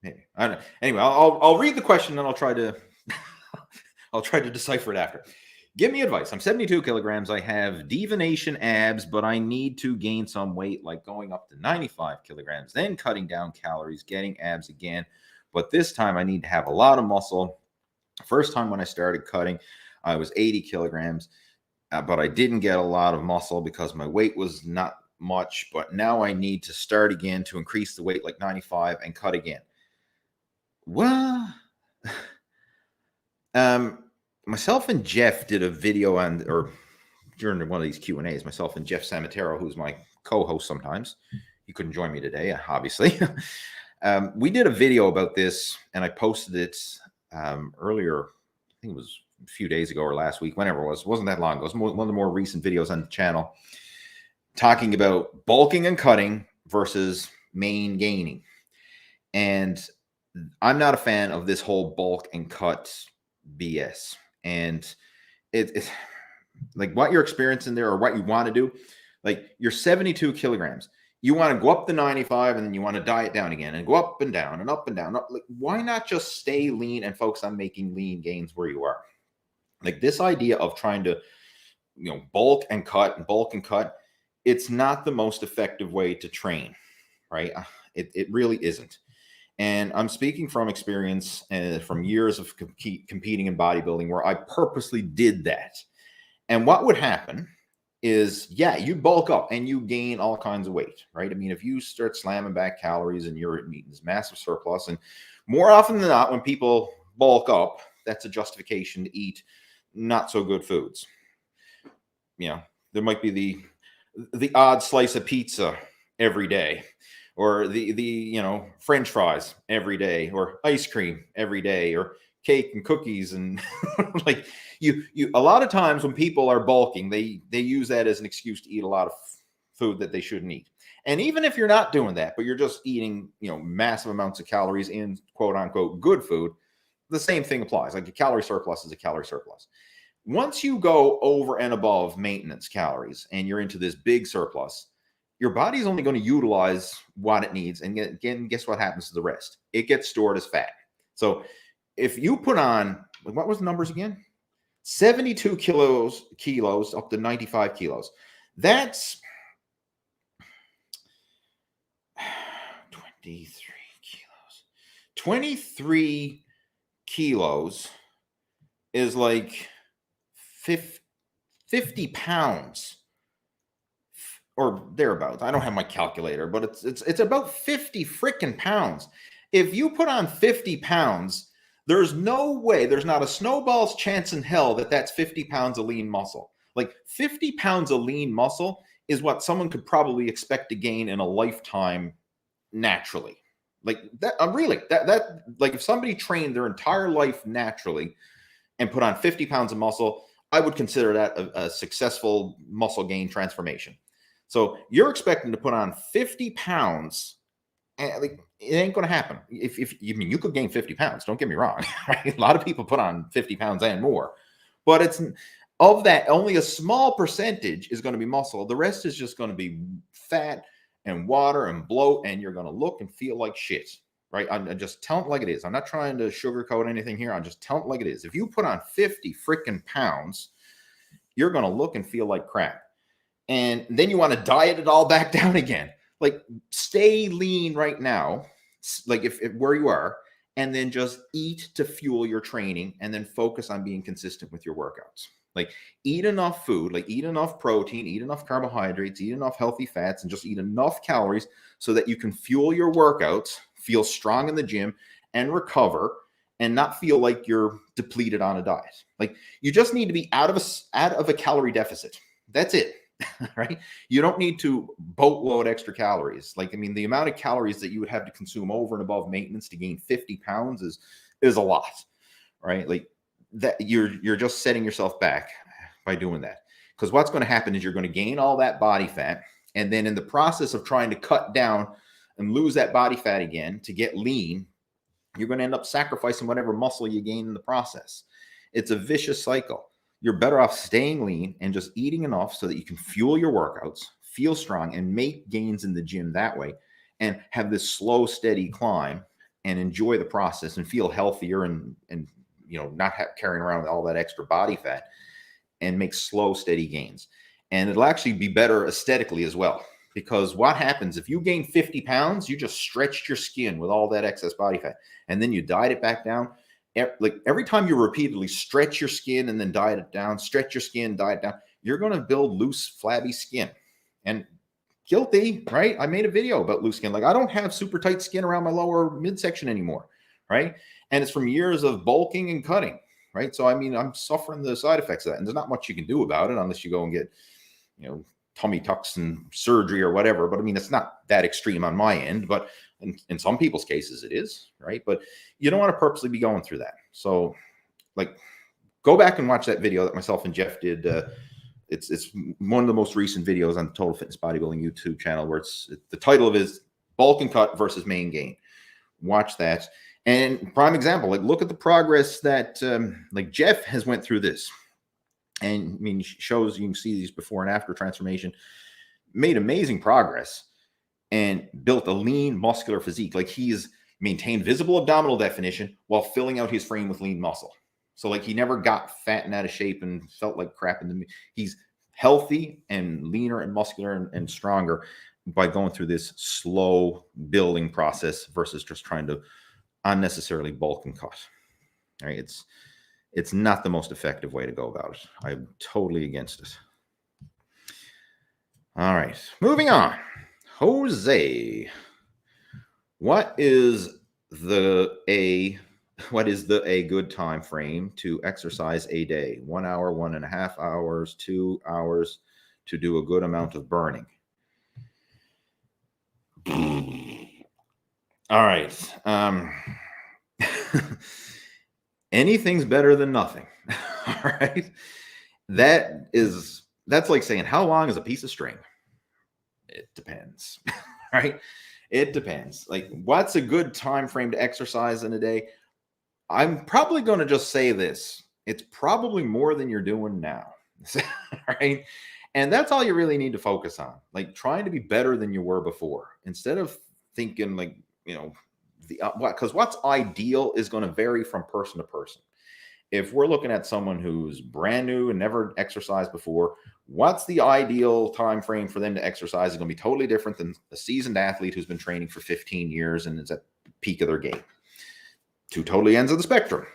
Maybe. I don't know. Anyway, I'll read the question and I'll try to decipher it after. Give me advice. I'm 72 kilograms. I have divination abs, but I need to gain some weight, like going up to 95 kilograms, then cutting down calories, getting abs again. But this time I need to have a lot of muscle. First time when I started cutting, I was 80 kilograms, but I didn't get a lot of muscle because my weight was not much. But now I need to start again to increase the weight, like 95, and cut again. Well, myself and Jeff did a video during one of these Q&As, myself and Jeff Samatero, who's my co-host sometimes. He couldn't join me today, obviously. We did a video about this, and I posted it earlier. I think it was a few days ago or last week, whenever it was. It wasn't that long ago. It was one of the more recent videos on the channel, talking about bulking and cutting versus main gaining. And I'm not a fan of this whole bulk and cut BS. And it's like what you're experiencing there, or what you want to do. Like, you're 72 kilograms. You want to go up to 95, and then you want to diet down again and go up and down and up and down. Like, why not just stay lean and focus on making lean gains where you are? Like, this idea of trying to, bulk and cut, it's not the most effective way to train, right? It really isn't. And I'm speaking from experience and from years of competing in bodybuilding, where I purposely did that. And what would happen is, you bulk up and you gain all kinds of weight, right? I mean, if you start slamming back calories and you're eating this massive surplus, and more often than not, when people bulk up, that's a justification to eat not so good foods. There might be the odd slice of pizza every day, or the French fries every day, or ice cream every day, or cake and cookies. And like you a lot of times when people are bulking, they use that as an excuse to eat a lot of food that they shouldn't eat. And even if you're not doing that, but you're just eating massive amounts of calories in quote unquote good food, the same thing applies. Like, a calorie surplus is a calorie surplus. Once you go over and above maintenance calories and you're into this big surplus, your body's only going to utilize what it needs. And again, guess what happens to the rest? It gets stored as fat. So if you put on, what was the numbers again? 72 kilos up to 95 kilos. That's 23 kilos. 23 kilos is like 50 pounds. Or thereabouts. I don't have my calculator, but it's about 50 freaking pounds. If you put on 50 pounds, there's no way, there's not a snowball's chance in hell that that's 50 pounds of lean muscle. Like, 50 pounds of lean muscle is what someone could probably expect to gain in a lifetime naturally. Like that, really, that like, if somebody trained their entire life naturally and put on 50 pounds of muscle, I would consider that a successful muscle gain transformation. So you're expecting to put on 50 pounds, and like, it ain't going to happen. If you could gain 50 pounds, don't get me wrong. Right? A lot of people put on 50 pounds and more, but Of that, only a small percentage is going to be muscle. The rest is just going to be fat and water and bloat, and you're going to look and feel like shit, right? I'm just telling it like it is. I'm not trying to sugarcoat anything here. I'm just telling it like it is. If you put on 50 freaking pounds, you're going to look and feel like crap. And then you want to diet it all back down again. Like, stay lean right now, like if where you are, and then just eat to fuel your training, and then focus on being consistent with your workouts. Like, eat enough food, like eat enough protein, eat enough carbohydrates, eat enough healthy fats, and just eat enough calories so that you can fuel your workouts, feel strong in the gym, and recover, and not feel like you're depleted on a diet. Like, you just need to be out of a calorie deficit. That's it. Right? You don't need to boatload extra calories. Like, I mean, the amount of calories that you would have to consume over and above maintenance to gain 50 pounds is a lot, right? Like, that you're just setting yourself back by doing that. Because what's going to happen is you're going to gain all that body fat, and then in the process of trying to cut down and lose that body fat again to get lean, you're going to end up sacrificing whatever muscle you gain in the process. It's a vicious cycle. You're better off staying lean and just eating enough so that you can fuel your workouts, feel strong, and make gains in the gym that way, and have this slow, steady climb and enjoy the process and feel healthier and not carrying around all that extra body fat, and make slow, steady gains. And it'll actually be better aesthetically as well, because what happens if you gain 50 pounds, you just stretched your skin with all that excess body fat, and then you diet it back down. Like, every time you repeatedly stretch your skin and then diet it down, stretch your skin, diet down, you're going to build loose, flabby skin. And guilty, right? I made a video about loose skin. Like, I don't have super tight skin around my lower midsection anymore, right? And it's from years of bulking and cutting, right? So, I mean, I'm suffering the side effects of that. And there's not much you can do about it unless you go and get, tummy tucks and surgery or whatever. But I mean, it's not that extreme on my end, but in some people's cases it is, right? But you don't want to purposely be going through that. So, like, go back and watch that video that myself and Jeff did. It's one of the most recent videos on the Total Fitness Bodybuilding YouTube channel, where the title of it is Bulk and Cut versus Main Gain. Watch that. And prime example, like, look at the progress that like Jeff has went through this. And I mean, shows, you can see these before and after transformation, made amazing progress and built a lean muscular physique. Like, he's maintained visible abdominal definition while filling out his frame with lean muscle. So, like, he never got fat and out of shape and felt like crap in the, he's healthy and leaner and muscular and stronger by going through this slow building process versus just trying to unnecessarily bulk and cut. All right. It's not the most effective way to go about it. I'm totally against it. All right, moving on. Jose, what is a good time frame to exercise a day? 1 hour, 1.5 hours, 2 hours to do a good amount of burning? All right. Anything's better than nothing. All right. That's like saying, how long is a piece of string? It depends. Right? It depends. Like, what's a good time frame to exercise in a day? I'm probably going to just say this. It's probably more than you're doing now. Right? And that's all you really need to focus on. Like, trying to be better than you were before, instead of thinking like, because what's ideal is going to vary from person to person. If we're looking at someone who's brand new and never exercised before, what's the ideal time frame for them to exercise is going to be totally different than a seasoned athlete who's been training for 15 years and is at the peak of their game. Two totally ends of the spectrum,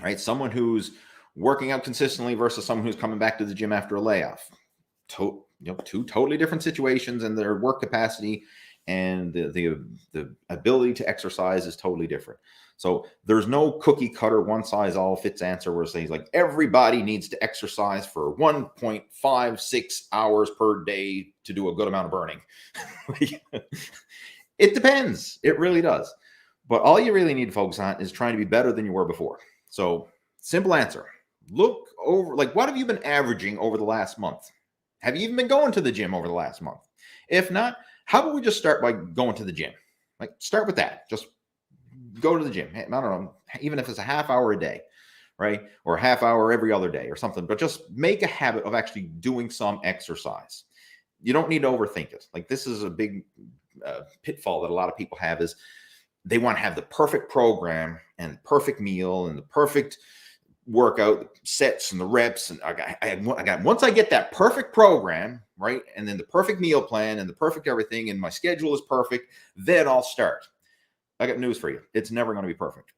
right? Someone who's working out consistently versus someone who's coming back to the gym after a layoff. Two totally different situations, and their work capacity and the ability to exercise is totally different. So there's no cookie cutter, one size all fits answer where it says like everybody needs to exercise for 1.56 hours per day to do a good amount of burning. It depends. It really does. But all you really need to focus on is trying to be better than you were before. So simple answer. Look over, like, what have you been averaging over the last month? Have you even been going to the gym over the last month? If not, how about we just start by going to the gym? Like, start with that. Just go to the gym. I don't know, even if it's a half hour a day, right? Or a half hour every other day or something, but just make a habit of actually doing some exercise. You don't need to overthink it. Like, this is a big pitfall that a lot of people have, is they want to have the perfect program and perfect meal and the perfect workout sets and the reps. And I got once I get that perfect program, right, and then the perfect meal plan and the perfect everything, and my schedule is perfect, then I'll start. I got news for you. It's never going to be perfect.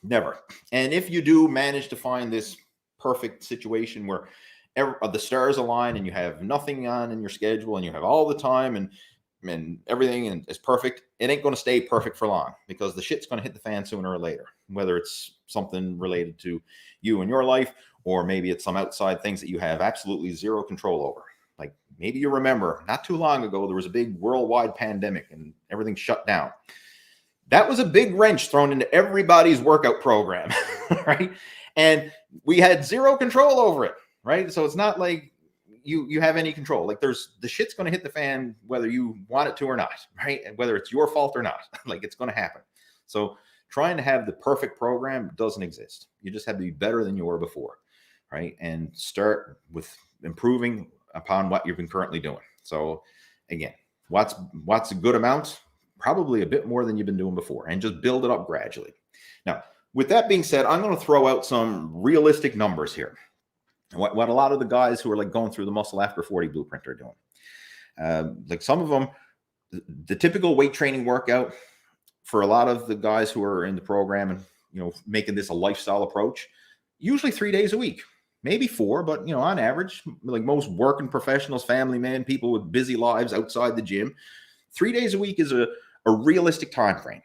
Never. And if you do manage to find this perfect situation where the stars align and you have nothing on in your schedule and you have all the time and everything and it's perfect, it ain't going to stay perfect for long, because the shit's going to hit the fan sooner or later, whether it's something related to you and your life, or maybe it's some outside things that you have absolutely zero control over. Like, maybe you remember not too long ago, there was a big worldwide pandemic and everything shut down. That was a big wrench thrown into everybody's workout program, right? And we had zero control over it, right? So it's not like you have any control. Like, the shit's going to hit the fan whether you want it to or not, right? And whether it's your fault or not, like, it's going to happen. So trying to have the perfect program doesn't exist. You just have to be better than you were before, right? And start with improving upon what you've been currently doing. So again, what's a good amount? Probably a bit more than you've been doing before, and just build it up gradually. Now, with that being said, I'm going to throw out some realistic numbers here. What a lot of the guys who are like going through the Muscle After 40 blueprint are doing. Like, some of them, the typical weight training workout for a lot of the guys who are in the program and, you know, making this a lifestyle approach, usually 3 days a week, maybe 4, but, you know, on average, like most working professionals, family men, people with busy lives outside the gym, 3 days a week is a realistic time frame.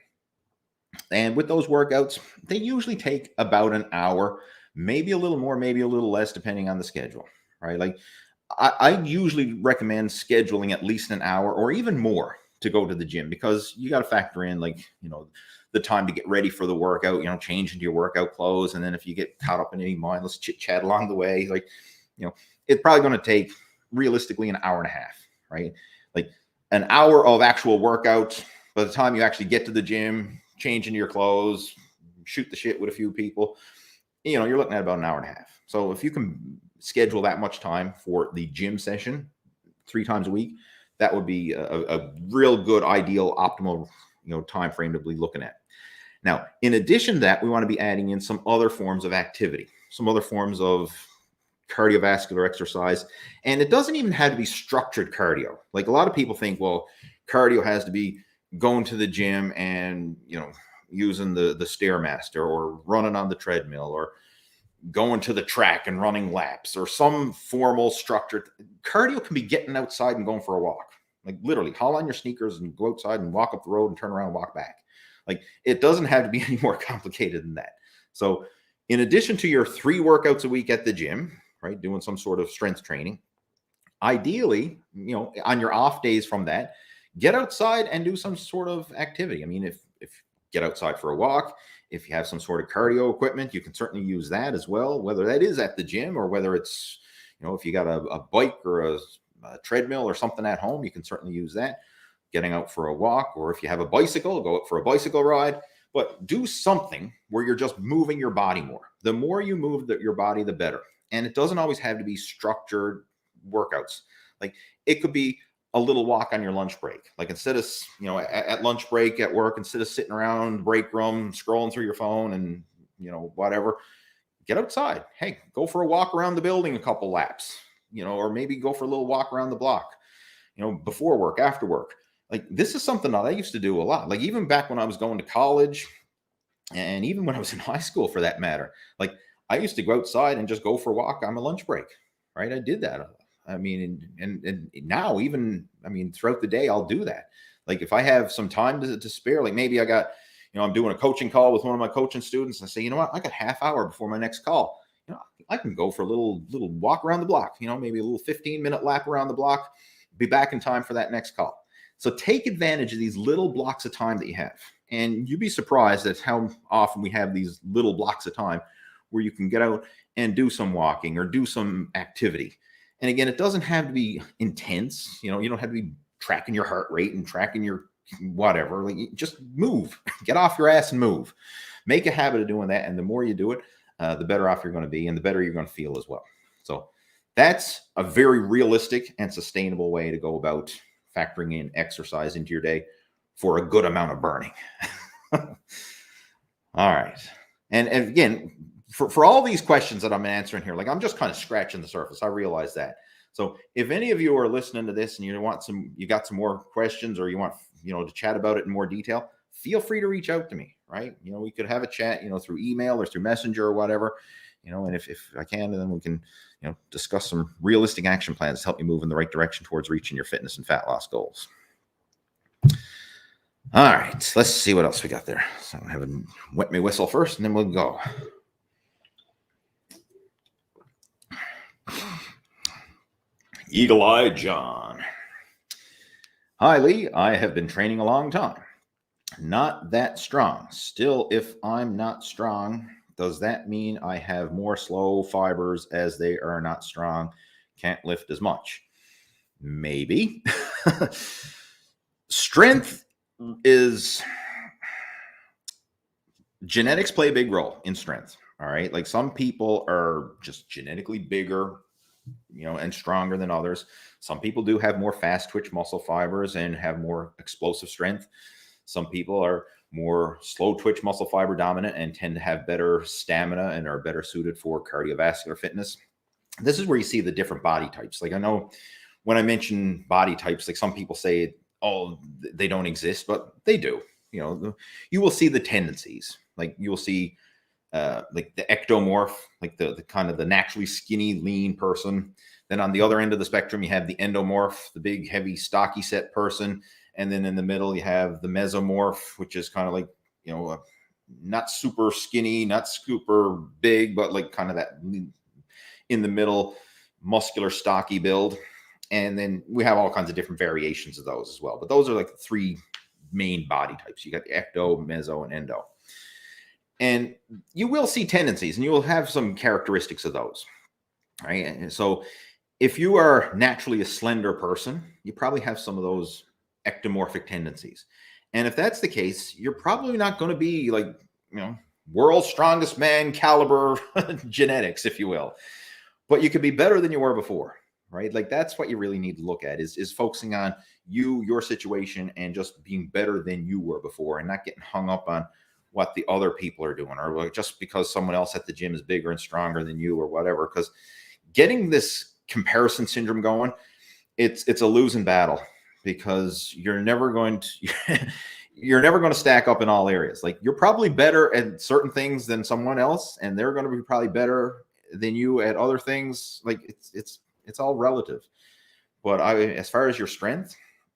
And with those workouts, they usually take about an hour, maybe a little more, maybe a little less, depending on the schedule, right? Like, I usually recommend scheduling at least an hour or even more to go to the gym, because you got to factor in, like, you know, the time to get ready for the workout, you know, change into your workout clothes. And then if you get caught up in any mindless chit chat along the way, like, you know, it's probably going to take realistically an hour and a half, right? Like, an hour of actual workout. By the time you actually get to the gym, change into your clothes, shoot the shit with a few people, you know, you're looking at about an hour and a half. So if you can schedule that much time for the gym session 3 times a week, that would be a real good, ideal, optimal, you know, time frame to be looking at. Now, in addition to that, we want to be adding in some other forms of activity, some other forms of cardiovascular exercise. And it doesn't even have to be structured cardio. Like, a lot of people think, well, cardio has to be going to the gym and, you know, using the Stairmaster, or running on the treadmill, or going to the track and running laps, or some formal structured. Cardio can be getting outside and going for a walk. Like, literally haul on your sneakers and go outside and walk up the road and turn around and walk back. Like, it doesn't have to be any more complicated than that. So in addition to your 3 workouts a week at the gym, right, doing some sort of strength training, ideally, you know, on your off days from that, get outside and do some sort of activity. I mean, if get outside for a walk, if you have some sort of cardio equipment, you can certainly use that as well, whether that is at the gym or whether it's, you know, if you got a bike or a treadmill or something at home, you can certainly use that. Getting out for a walk, or if you have a bicycle, go out for a bicycle ride. But do something where you're just moving your body more. The more you move your body, the better. And it doesn't always have to be structured workouts. Like, it could be a little walk on your lunch break. Like, instead of, you know, at lunch break at work, instead of sitting around the break room scrolling through your phone and, you know, whatever, get outside. Hey, go for a walk around the building a couple laps, you know, or maybe go for a little walk around the block, you know, before work, after work. Like, this is something that I used to do a lot. Like, even back when I was going to college, and even when I was in high school for that matter, like, I used to go outside and just go for a walk on my lunch break, right? I did that. I mean, and now even, I mean, throughout the day, I'll do that. Like, if I have some time to spare, like maybe I got, you know, I'm doing a coaching call with one of my coaching students, and I say, you know what, I got half hour before my next call. You know, I can go for a little walk around the block, you know, maybe a little 15-minute lap around the block, be back in time for that next call. So take advantage of these little blocks of time that you have. And you'd be surprised at how often we have these little blocks of time where you can get out and do some walking or do some activity. And again, it doesn't have to be intense. You know, you don't have to be tracking your heart rate and tracking your whatever. Like, just move, get off your ass and move. Make a habit of doing that. And the more you do it, the better off you're going to be and the better you're going to feel as well. So that's a very realistic and sustainable way to go about factoring in exercise into your day for a good amount of burning. All right. And again, for all these questions that I'm answering here, like I'm just kind of scratching the surface. I realize that. So if any of you are listening to this and you got some more questions, or you want, to chat about it in more detail, feel free to reach out to me, right? We could have a chat, through email or through Messenger or whatever, and if I can, then we can, discuss some realistic action plans to help you move in the right direction towards reaching your fitness and fat loss goals. All right, let's see what else we got there. So I'm going to have a wet me whistle first, and then we'll go. Eagle-eyed John. Hi, Lee. I have been training a long time. Not that strong. Still, if I'm not strong, does that mean I have more slow fibers as they are not strong, can't lift as much? Maybe. Strength is... genetics play a big role in strength. All right. Like some people are just genetically bigger, and stronger than others. Some people do have more fast twitch muscle fibers and have more explosive strength. Some people are more slow twitch muscle fiber dominant and tend to have better stamina and are better suited for cardiovascular fitness. This is where you see the different body types. Like I know when I mention body types, like some people say, oh, they don't exist, but they do. You will see the tendencies. Like you will see like the ectomorph, like the kind of the naturally skinny, lean person. Then on the other end of the spectrum, you have the endomorph, the big, heavy, stocky set person. And then in the middle, you have the mesomorph, which is kind of like, not super skinny, not super big, but like kind of that in the middle, muscular, stocky build. And then we have all kinds of different variations of those as well. But those are like the three main body types. You got the ecto, meso, and endo. And you will see tendencies and you will have some characteristics of those, right? And so if you are naturally a slender person, you probably have some of those ectomorphic tendencies. And if that's the case, you're probably not going to be like, world's strongest man caliber genetics, if you will. But you could be better than you were before, right? Like that's what you really need to look at is focusing on your situation and just being better than you were before and not getting hung up on what the other people are doing, or like just because someone else at the gym is bigger and stronger than you or whatever. Because getting this comparison syndrome going, it's a losing battle because you're never going to stack up in all areas. Like you're probably better at certain things than someone else, and they're going to be probably better than you at other things. Like it's all relative. But as far as your strength,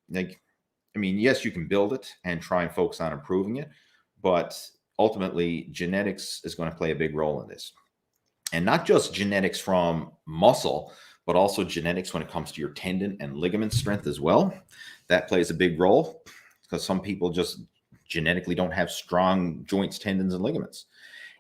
yes, you can build it and try and focus on improving it. But ultimately, genetics is going to play a big role in this. And not just genetics from muscle, but also genetics when it comes to your tendon and ligament strength as well. That plays a big role because some people just genetically don't have strong joints, tendons, and ligaments.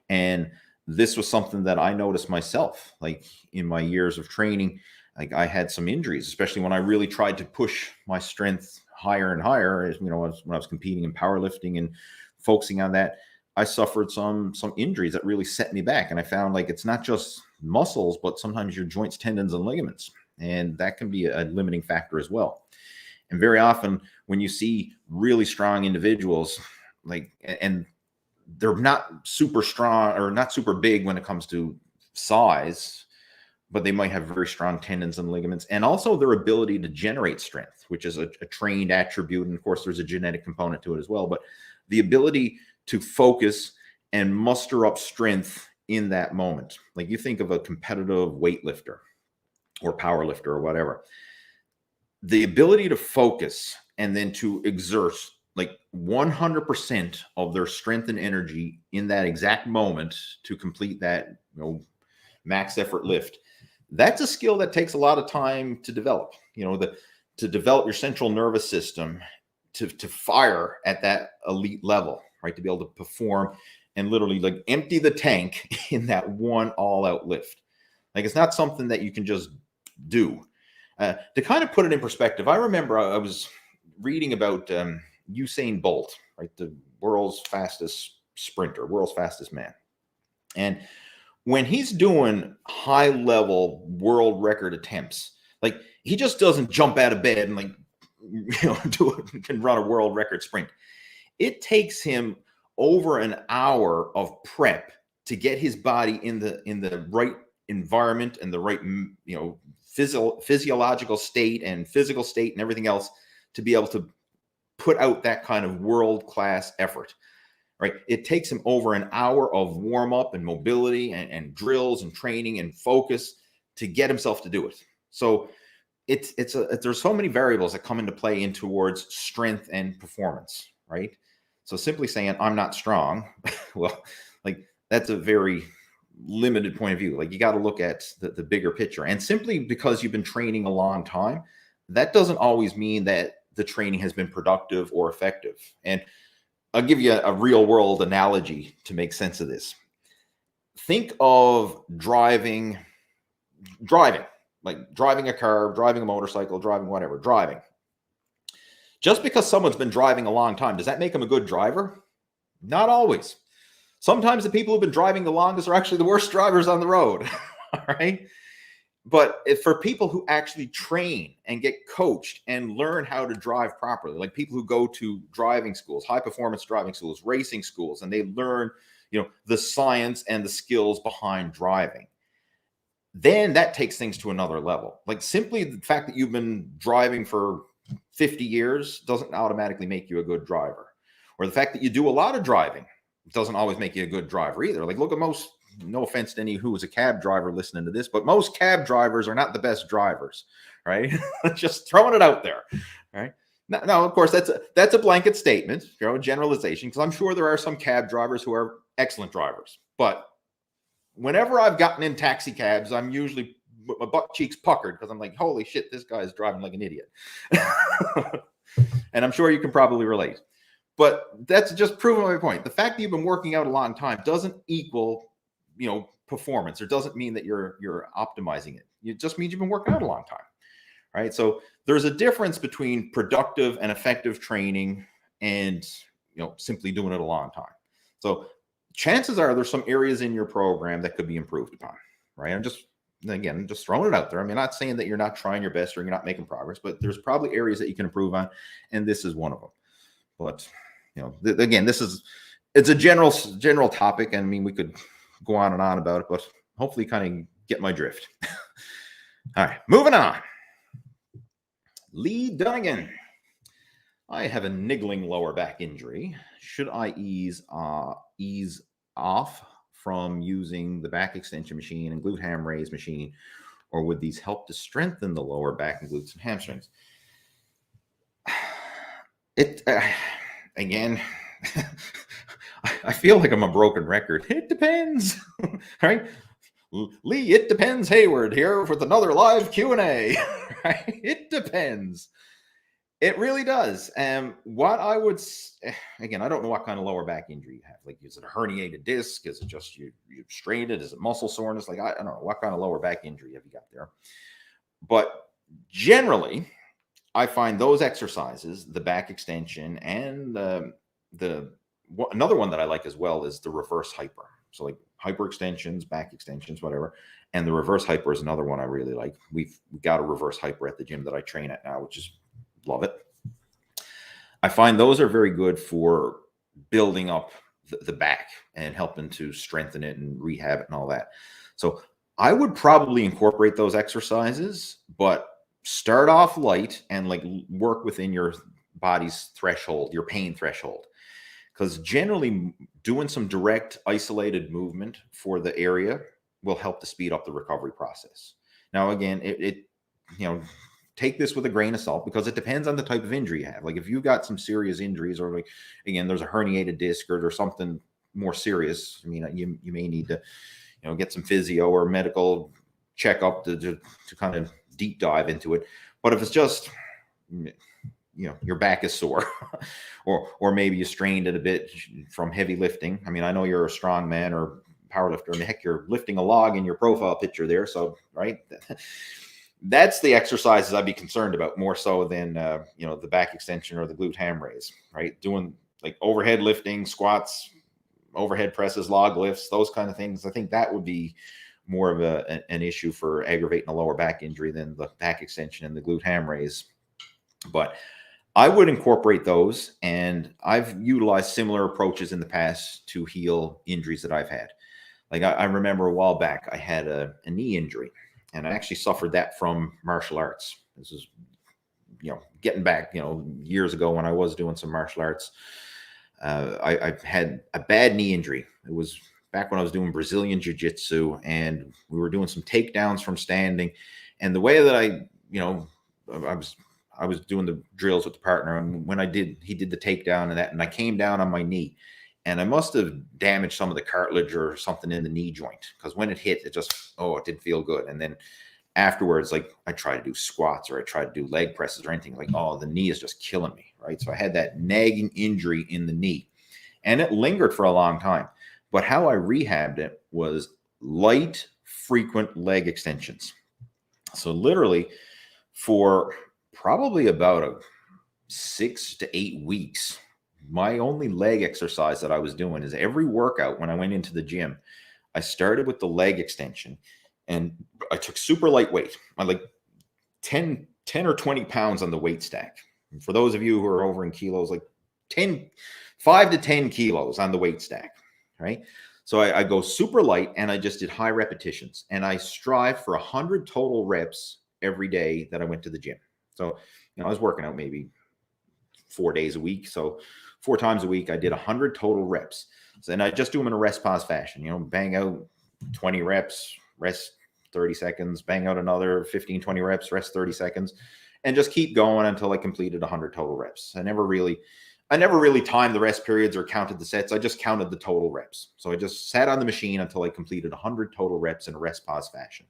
And this was something that I noticed myself, like in my years of training. Like I had some injuries, especially when I really tried to push my strength higher and higher, when I was competing in powerlifting and focusing on that. I suffered some injuries that really set me back. And I found like it's not just muscles, but sometimes your joints, tendons, and ligaments. And that can be a limiting factor as well. And very often when you see really strong individuals, and they're not super strong or not super big when it comes to size, but they might have very strong tendons and ligaments, and also their ability to generate strength, which is a trained attribute. And of course, there's a genetic component to it as well. But the ability to focus and muster up strength in that moment. Like you think of a competitive weightlifter or power lifter or whatever. The ability to focus and then to exert like 100% of their strength and energy in that exact moment to complete that max effort lift. That's a skill that takes a lot of time to develop. To develop your central nervous system to fire at that elite level, right? To be able to perform and literally like empty the tank in that one all-out lift. Like it's not something that you can just do. To kind of put it in perspective, I remember I was reading about Usain Bolt, right? The world's fastest sprinter, world's fastest man. And when he's doing high level world record attempts, like he just doesn't jump out of bed and like, can run a world record sprint. It takes him over an hour of prep to get his body in the right environment and the right, physiological state and physical state and everything else to be able to put out that kind of world-class effort, right? It takes him over an hour of warm-up and mobility and drills and training and focus to get himself to do it. So there's so many variables that come into play in towards strength and performance, right? So simply saying I'm not strong, well, like that's a very limited point of view. Like you got to look at the bigger picture. And simply because you've been training a long time, that doesn't always mean that the training has been productive or effective. And I'll give you a real world analogy to make sense of this. Think of driving, like driving a car, driving a motorcycle, driving whatever, driving. Just because someone's been driving a long time, does that make them a good driver? Not always. Sometimes the people who've been driving the longest are actually the worst drivers on the road. All right. But for people who actually train and get coached and learn how to drive properly, like people who go to driving schools, high performance driving schools, racing schools, and they learn, the science and the skills behind driving, then that takes things to another level. Like simply the fact that you've been driving for 50 years doesn't automatically make you a good driver. Or the fact that you do a lot of driving doesn't always make you a good driver either. Like look at most, no offense to any who is a cab driver listening to this, but most cab drivers are not the best drivers, right? Just throwing it out there, right? Now, of course, that's a blanket statement, generalization, because I'm sure there are some cab drivers who are excellent drivers. But whenever I've gotten in taxi cabs, I'm usually my butt cheeks puckered because I'm like, holy shit, this guy is driving like an idiot. And I'm sure you can probably relate. But that's just proving my point. The fact that you've been working out a long time doesn't equal, performance, or doesn't mean that you're optimizing it. It just means you've been working out a long time, right? So there's a difference between productive and effective training and, simply doing it a long time. So chances are there's some areas in your program that could be improved upon, right? I'm just throwing it out there. I mean, not saying that you're not trying your best or you're not making progress, but there's probably areas that you can improve on, and this is one of them. But again, it's a general topic, and I mean we could go on and on about it, but hopefully kind of get my drift. All right, moving on. Lee Dunnigan. I have a niggling lower back injury. Should I ease off from using the back extension machine and glute ham raise machine, or would these help to strengthen the lower back and glutes and hamstrings? Again, I feel like I'm a broken record. It depends, right? Lee, it depends. Hayward here with another live Q&A. Right? It depends. It really does. What I would, again, I don't know what kind of lower back injury you have. Like, is it a herniated disc? Is it just you strained it? Is it muscle soreness? Like, I don't know. What kind of lower back injury have you got there? But generally, I find those exercises, the back extension and another one that I like as well is the reverse hyper. So like hyper extensions, back extensions, whatever. And the reverse hyper is another one I really like. We've got a reverse hyper at the gym that I train at now, which is love it. I find those are very good for building up the back and helping to strengthen it and rehab it and all that. So I would probably incorporate those exercises, but start off light and like work within your body's threshold, your pain threshold. Because generally doing some direct isolated movement for the area will help to speed up the recovery process. Now, again, take this with a grain of salt because it depends on the type of injury you have. Like if you've got some serious injuries or like, again, there's a herniated disc or something more serious, I mean, you may need to, get some physio or medical checkup to kind of deep dive into it. But if it's just, your back is sore or maybe you strained it a bit from heavy lifting. I mean, I know you're a strong man or power lifter. I mean, heck, you're lifting a log in your profile picture there. So, right. That's the exercises I'd be concerned about more so than, the back extension or the glute ham raise, right? Doing like overhead lifting, squats, overhead presses, log lifts, those kind of things. I think that would be more of an issue for aggravating a lower back injury than the back extension and the glute ham raise. But I would incorporate those, and I've utilized similar approaches in the past to heal injuries that I've had. Like I remember a while back, I had a knee injury, and I actually suffered that from martial arts. This is, getting back, years ago when I was doing some martial arts. I had a bad knee injury. It was back when I was doing Brazilian jiu-jitsu, and we were doing some takedowns from standing. And the way that I was doing the drills with the partner, and when he did the takedown and I came down on my knee, and I must have damaged some of the cartilage or something in the knee joint, because when it hit, it didn't feel good. And then afterwards, like I try to do squats or I try to do leg presses or anything, like, the knee is just killing me, right? So I had that nagging injury in the knee, and it lingered for a long time. But how I rehabbed it was light, frequent leg extensions. So literally for probably about 6 to 8 weeks, my only leg exercise that I was doing is every workout when I went into the gym, I started with the leg extension, and I took super lightweight. I like 10 or 20 pounds on the weight stack. And for those of you who are over in kilos, like 5 to 10 kilos on the weight stack, right? So I go super light, and I just did high repetitions, and I strive for 100 total reps every day that I went to the gym. So, I was working out maybe 4 days a week. So 4 times a week, I did 100 total reps. So, and I just do them in a rest pause fashion, bang out 20 reps, rest 30 seconds, bang out another 15, 20 reps, rest 30 seconds, and just keep going until I completed 100 total reps. I never really timed the rest periods or counted the sets. I just counted the total reps. So I just sat on the machine until I completed 100 total reps in a rest pause fashion.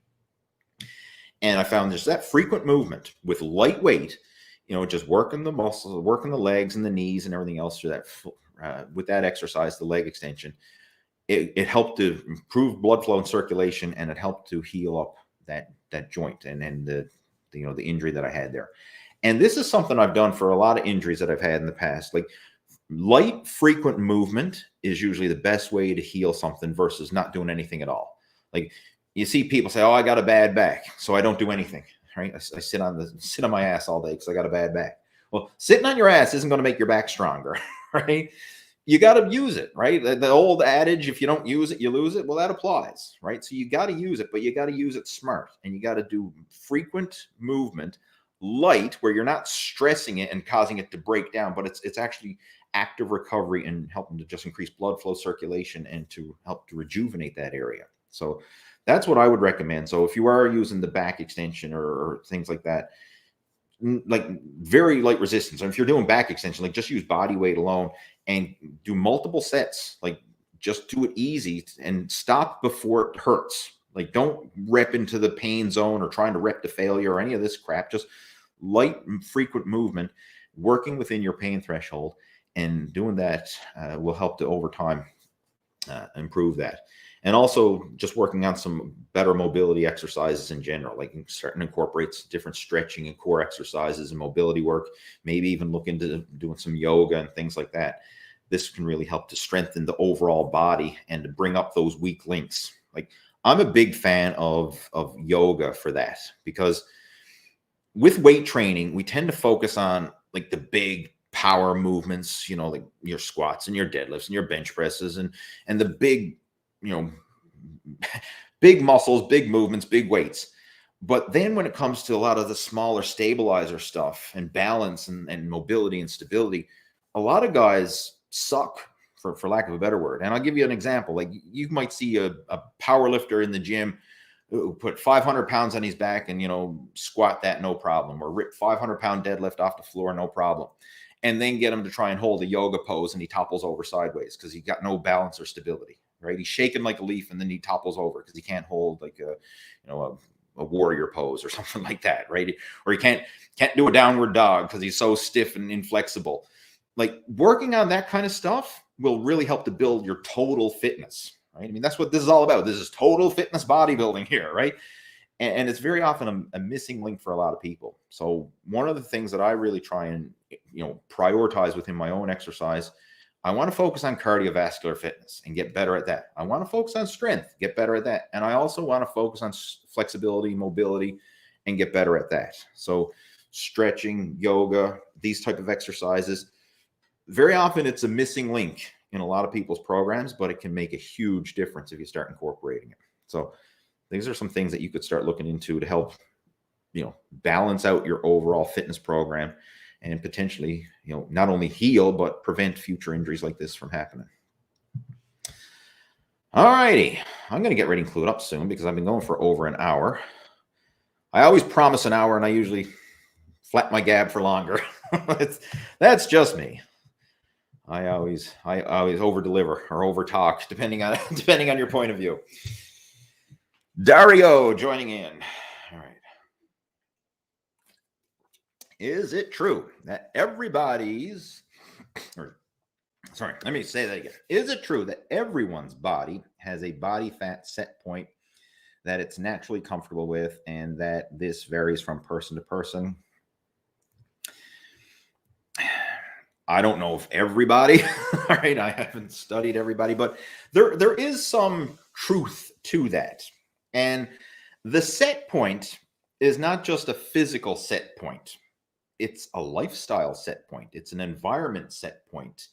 And I found just that frequent movement with light weight, just working the muscles, working the legs and the knees and everything else through that, with that exercise, the leg extension, it helped to improve blood flow and circulation, and it helped to heal up that joint and the injury that I had there. And this is something I've done for a lot of injuries that I've had in the past. Like, light, frequent movement is usually the best way to heal something versus not doing anything at all. Like, you see people say, I got a bad back, so I don't do anything, right? I sit on my ass all day because I got a bad back. Well, sitting on your ass isn't going to make your back stronger, right? You got to use it, right? The old adage, if you don't use it, you lose it. Well, that applies, right? So you got to use it, but you got to use it smart, and you got to do frequent movement, light, where you're not stressing it and causing it to break down, but it's actually active recovery and helping to just increase blood flow, circulation, and to help to rejuvenate that area. So that's what I would recommend. So if you are using the back extension or things like that, like very light resistance, and if you're doing back extension, like just use body weight alone and do multiple sets. Like, just do it easy and stop before it hurts. Like, don't rep into the pain zone or trying to rep to failure or any of this crap. Just light and frequent movement, working within your pain threshold, and doing that will help to over time improve that. And also just working on some better mobility exercises in general, like starting to incorporate different stretching and core exercises and mobility work, maybe even look into doing some yoga and things like that. This can really help to strengthen the overall body and to bring up those weak links. Like, I'm a big fan of yoga for that, because with weight training, we tend to focus on like the big power movements, like your squats and your deadlifts and your bench presses and the big, big muscles, big movements, big weights. But then when it comes to a lot of the smaller stabilizer stuff and balance and mobility and stability, a lot of guys suck, for lack of a better word. And I'll give you an example. Like, you might see a power lifter in the gym who put 500 pounds on his back and, squat that, no problem, or rip 500-pound deadlift off the floor, no problem. And then get him to try and hold a yoga pose, and he topples over sideways because he got no balance or stability, right? He's shaking like a leaf, and then he topples over because he can't hold like a warrior pose or something like that, right? Or he can't do a downward dog because he's so stiff and inflexible. Like, working on that kind of stuff will really help to build your total fitness, right? I mean, that's what this is all about. This is total fitness bodybuilding here, right? And it's very often a missing link for a lot of people. So one of the things that I really try and, prioritize within my own exercise, I want to focus on cardiovascular fitness and get better at that. I want to focus on strength, get better at that. And I also want to focus on flexibility, mobility, and get better at that. So stretching, yoga, these type of exercises, very often it's a missing link in a lot of people's programs, but it can make a huge difference if you start incorporating it. So these are some things that you could start looking into to help, balance out your overall fitness program and potentially, not only heal, but prevent future injuries like this from happening. All righty. I'm going to get ready to include up soon because I've been going for over an hour. I always promise an hour and I usually flap my gab for longer. That's just me. I always over deliver or over talk depending on your point of view. Dario joining in. All right. Is it true that let me say that again. Is it true that everyone's body has a body fat set point that it's naturally comfortable with and that this varies from person to person? I don't know if everybody, all right, I haven't studied everybody, but there is some truth to that. And the set point is not just a physical set point. It's a lifestyle set point. It's an environment set point.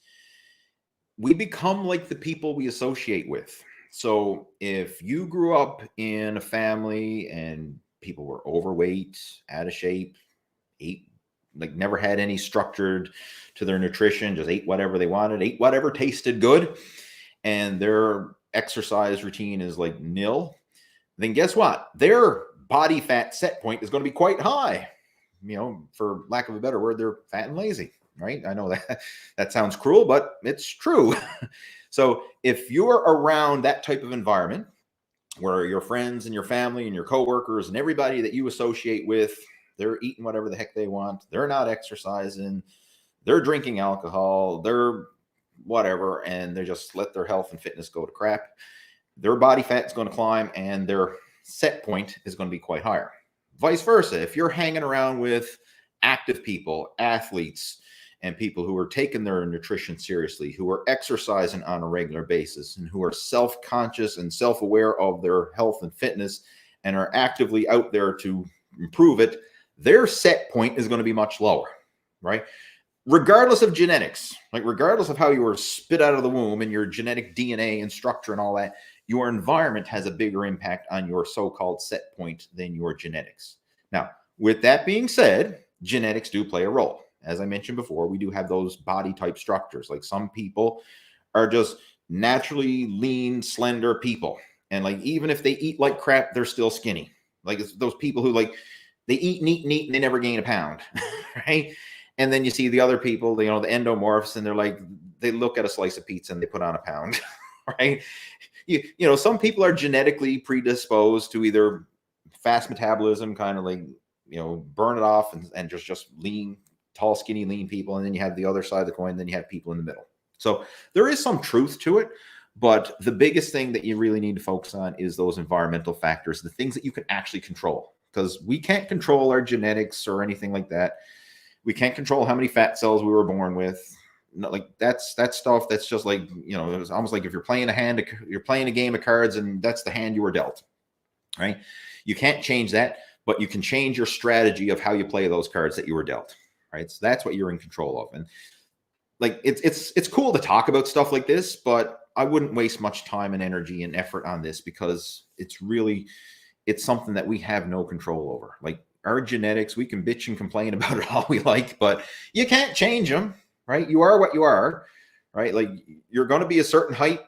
We become like the people we associate with. So if you grew up in a family and people were overweight, out of shape, never had any structured to their nutrition, just ate whatever they wanted, ate whatever tasted good, and their exercise routine is like nil, then guess what? Their body fat set point is going to be quite high. For lack of a better word, they're fat and lazy, right? I know that sounds cruel, but it's true. So if you're around that type of environment where your friends and your family and your coworkers and everybody that you associate with, they're eating whatever the heck they want, they're not exercising, they're drinking alcohol, they're whatever, and they just let their health and fitness go to crap, their body fat is going to climb and their set point is going to be quite higher. Vice versa, if you're hanging around with active people, athletes, and people who are taking their nutrition seriously, who are exercising on a regular basis, and who are self-conscious and self-aware of their health and fitness, and are actively out there to improve it, their set point is going to be much lower, right? Regardless of genetics, regardless of how you were spit out of the womb and your genetic DNA and structure and all that, your environment has a bigger impact on your so-called set point than your genetics. Now, with that being said, genetics do play a role. As I mentioned before, we do have those body type structures. Like some people are just naturally lean, slender people. And even if they eat like crap, they're still skinny. It's those people who they eat and eat and eat and they never gain a pound, right? And then you see the other people, the endomorphs, and they look at a slice of pizza and they put on a pound, right? Some people are genetically predisposed to either fast metabolism, kind of burn it off and just lean, tall, skinny, lean people. And then you have the other side of the coin, then you have people in the middle. So there is some truth to it, but the biggest thing that you really need to focus on is those environmental factors, the things that you can actually control, because we can't control our genetics or anything like that. We can't control how many fat cells we were born with. That's stuff that's just it's almost like if you're playing a game of cards and that's the hand you were dealt, right? You can't change that, but you can change your strategy of how you play those cards that you were dealt, right? So that's what you're in control of. And it's cool to talk about stuff like this, but I wouldn't waste much time and energy and effort on this because it's something that we have no control over. Our genetics, we can bitch and complain about it all we like, but you can't change them, right? You are what you are, right? You're going to be a certain height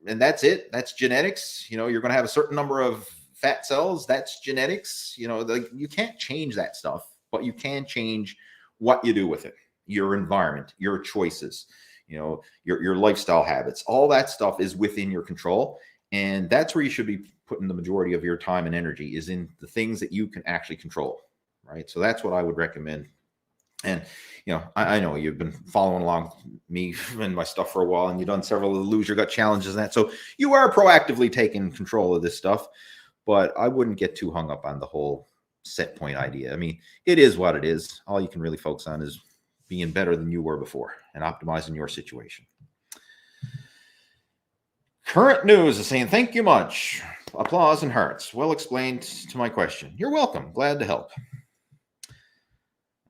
and that's it. That's genetics. You're going to have a certain number of fat cells. That's genetics. You can't change that stuff, but you can change what you do with it, your environment, your choices, your lifestyle habits, all that stuff is within your control. And that's where you should be putting the majority of your time and energy, is in the things that you can actually control, right? So that's what I would recommend. And, I know you've been following along me and my stuff for a while, and you've done several of the Lose Your Gut challenges and that. So you are proactively taking control of this stuff, but I wouldn't get too hung up on the whole set point idea. I mean, it is what it is. All you can really focus on is being better than you were before and optimizing your situation. Current News is saying, thank you much. Applause and hearts. Well explained to my question. You're welcome. Glad to help.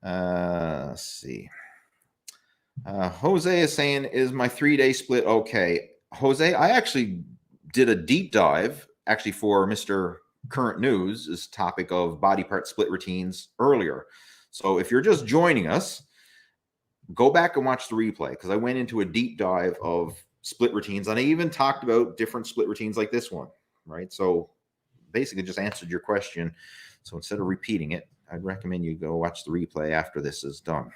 Let's see. Jose is saying, is my 3-day split okay? Jose, I actually did a deep dive actually for Mr. Current News' topic of body part split routines earlier. So if you're just joining us, go back and watch the replay because I went into a deep dive of split routines, and I even talked about different split routines like this one, right? So basically just answered your question. So instead of repeating it, I'd recommend you go watch the replay after this is done.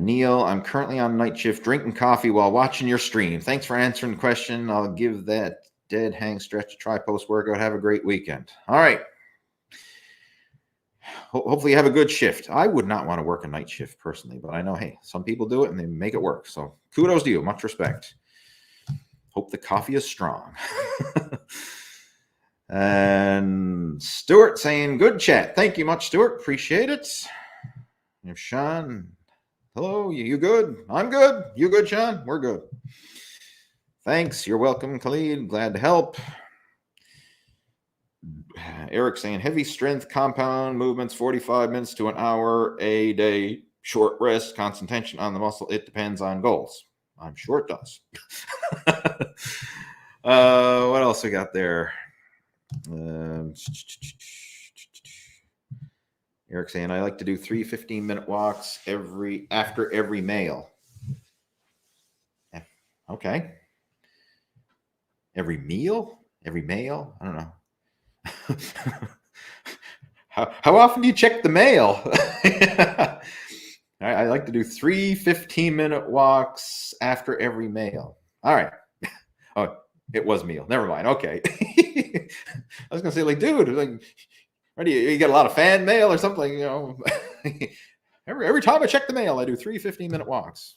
Neil, I'm currently on night shift drinking coffee while watching your stream. Thanks for answering the question. I'll give that dead hang stretch a try post-workout. Have a great weekend. All right. Hopefully you have a good shift. I would not want to work a night shift personally, but I know, hey, some people do it and they make it work. So kudos to you. Much respect. Hope the coffee is strong. And Stuart saying, good chat. Thank you much, Stuart. Appreciate it. And Sean, hello. You good? I'm good. You good, Sean? We're good. Thanks. You're welcome, Khalid. Glad to help. Eric saying heavy strength compound movements, 45 minutes to an hour a day, short rest, constant tension on the muscle. It depends on goals. I'm sure it does. What else we got there? Eric saying I like to do 3 15-minute walks after every meal. Okay. Every meal? Every mail? I don't know. How often do you check the mail? I like to do 3 15-minute walks after every meal. All right. Oh, it was meal. Never mind. Okay. I was gonna say, like, dude, like, you get a lot of fan mail or something, you know. every time I check the mail, I do 3 15-minute walks.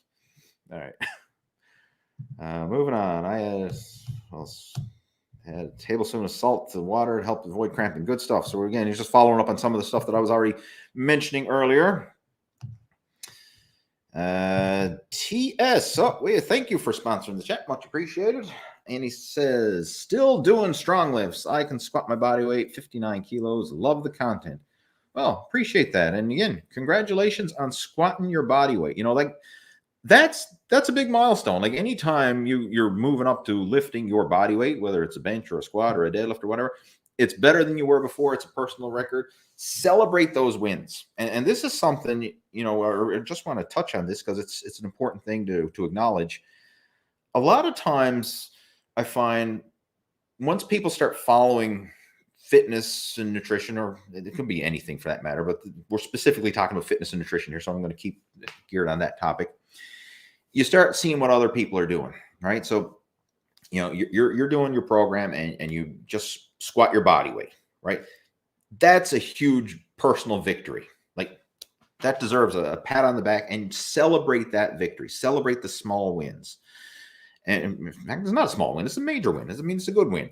All right. Moving on. I had a tablespoon of salt to water to help avoid cramping. Good stuff. So again, he's just following up on some of the stuff that I was already mentioning earlier. TS. Oh, thank you for sponsoring the chat. Much appreciated. And he says, still doing strong lifts. I can squat my body weight, 59 kilos. Love the content. Well, appreciate that. And again, congratulations on squatting your body weight. You know, like that's a big milestone. Like anytime you're moving up to lifting your body weight, whether it's a bench or a squat or a deadlift or whatever, it's better than you were before. It's a personal record. Celebrate those wins. And this is something, you know, I just want to touch on this because it's an important thing to acknowledge. A lot of times I find once people start following fitness and nutrition, or it could be anything for that matter, but we're specifically talking about fitness and nutrition here, so I'm going to keep geared on that topic. You start seeing what other people are doing, right? So, you know, you're doing your program and you just squat your body weight, right? That's a huge personal victory. Like that deserves a pat on the back, and celebrate that victory. Celebrate the small wins. And in fact, it's not a small win. It's a major win. It means it's a good win.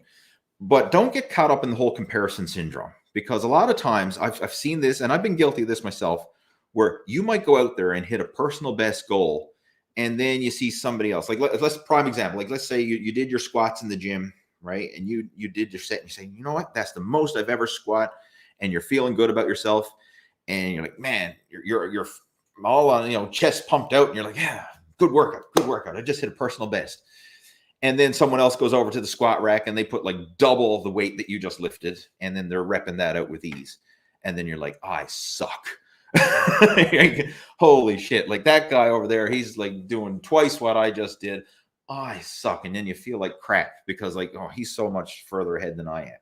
But don't get caught up in the whole comparison syndrome, because a lot of times I've seen this, and I've been guilty of this myself, where you might go out there and hit a personal best goal, and then you see somebody else. Like let's prime example. Like let's say you did your squats in the gym, right? And you did your set, and you say, you know what? That's the most I've ever squat, and you're feeling good about yourself, and you're like, man, you're all on, you know, chest pumped out, and you're like, yeah, good workout. I just hit a personal best. And then someone else goes over to the squat rack and they put like double the weight that you just lifted, and then they're repping that out with ease. And then you're like, I suck. Holy shit. Like that guy over there, he's like doing twice what I just did. I suck. And then you feel like crap because like, oh, he's so much further ahead than I am.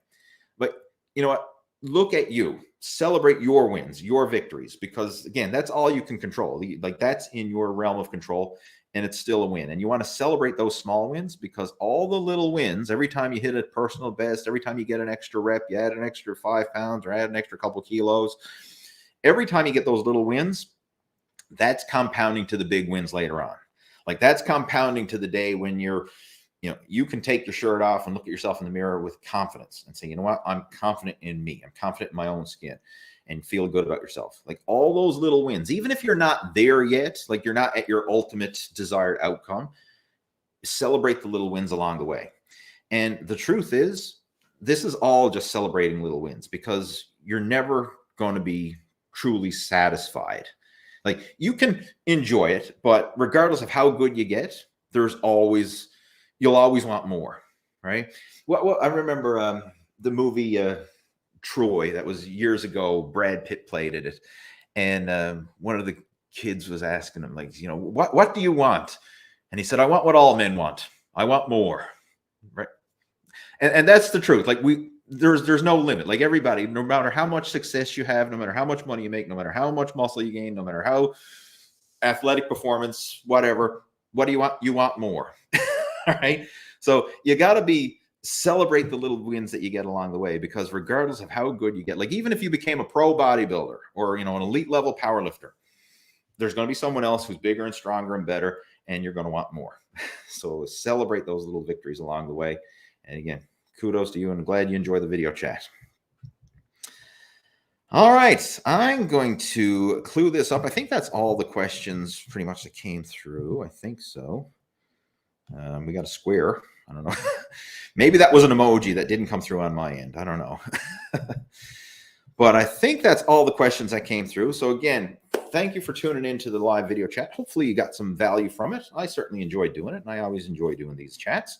But you know what? Look at you. Celebrate your wins, your victories, because again, that's all you can control. Like that's in your realm of control, and it's still a win. And you want to celebrate those small wins, because all the little wins, every time you hit a personal best, every time you get an extra rep, you add an extra 5 pounds or add an extra couple kilos, every time you get those little wins, that's compounding to the big wins later on. Like that's compounding to the day when you can take your shirt off and look at yourself in the mirror with confidence and say, you know what, I'm confident in me. I'm confident in my own skin, and feel good about yourself. Like all those little wins, even if you're not there yet, like you're not at your ultimate desired outcome, celebrate the little wins along the way. And the truth is, this is all just celebrating little wins, because you're never going to be truly satisfied. Like, you can enjoy it, but regardless of how good you get, you'll always want more, right? Well, I remember the movie Troy, that was years ago. Brad Pitt played it, and one of the kids was asking him, like, what do you want? And he said, I want what all men want. I want more, right? And that's the truth. Like, there's no limit. Like, everybody, no matter how much success you have, no matter how much money you make, no matter how much muscle you gain, no matter how athletic performance, whatever, what do you want? You want more. All right. So you got to celebrate the little wins that you get along the way, because regardless of how good you get, like, even if you became a pro bodybuilder or, an elite level powerlifter, there's going to be someone else who's bigger and stronger and better, and you're going to want more. So celebrate those little victories along the way. And again, kudos to you, and I'm glad you enjoy the video chat. All right, I'm going to clue this up. I think that's all the questions pretty much that came through. I think so. We got a square. I don't know. Maybe that was an emoji that didn't come through on my end. I don't know. But I think that's all the questions that came through. So again, thank you for tuning into the live video chat. Hopefully you got some value from it. I certainly enjoyed doing it, and I always enjoy doing these chats.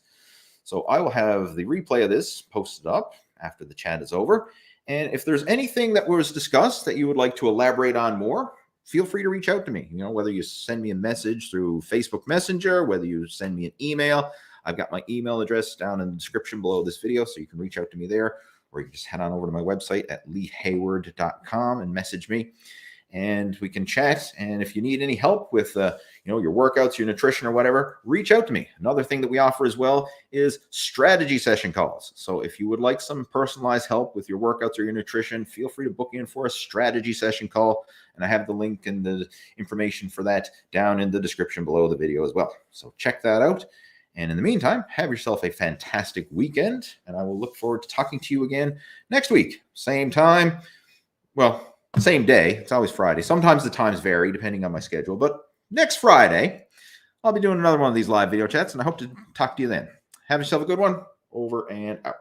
So I will have the replay of this posted up after the chat is over. And if there's anything that was discussed that you would like to elaborate on more, feel free to reach out to me. Whether you send me a message through Facebook Messenger, whether you send me an email. I've got my email address down in the description below this video, so you can reach out to me there, or you can just head on over to my website at leehayward.com and message me, and we can chat. And if you need any help with your workouts, your nutrition, or whatever, reach out to me. Another thing that we offer as well is strategy session calls. So if you would like some personalized help with your workouts or your nutrition, feel free to book in for a strategy session call. And I have the link and the information for that down in the description below the video as well. So check that out. And in the meantime, have yourself a fantastic weekend, and I will look forward to talking to you again next week. Same time, well, same day. It's always Friday. Sometimes the times vary depending on my schedule, but next Friday, I'll be doing another one of these live video chats, and I hope to talk to you then. Have yourself a good one. Over and out.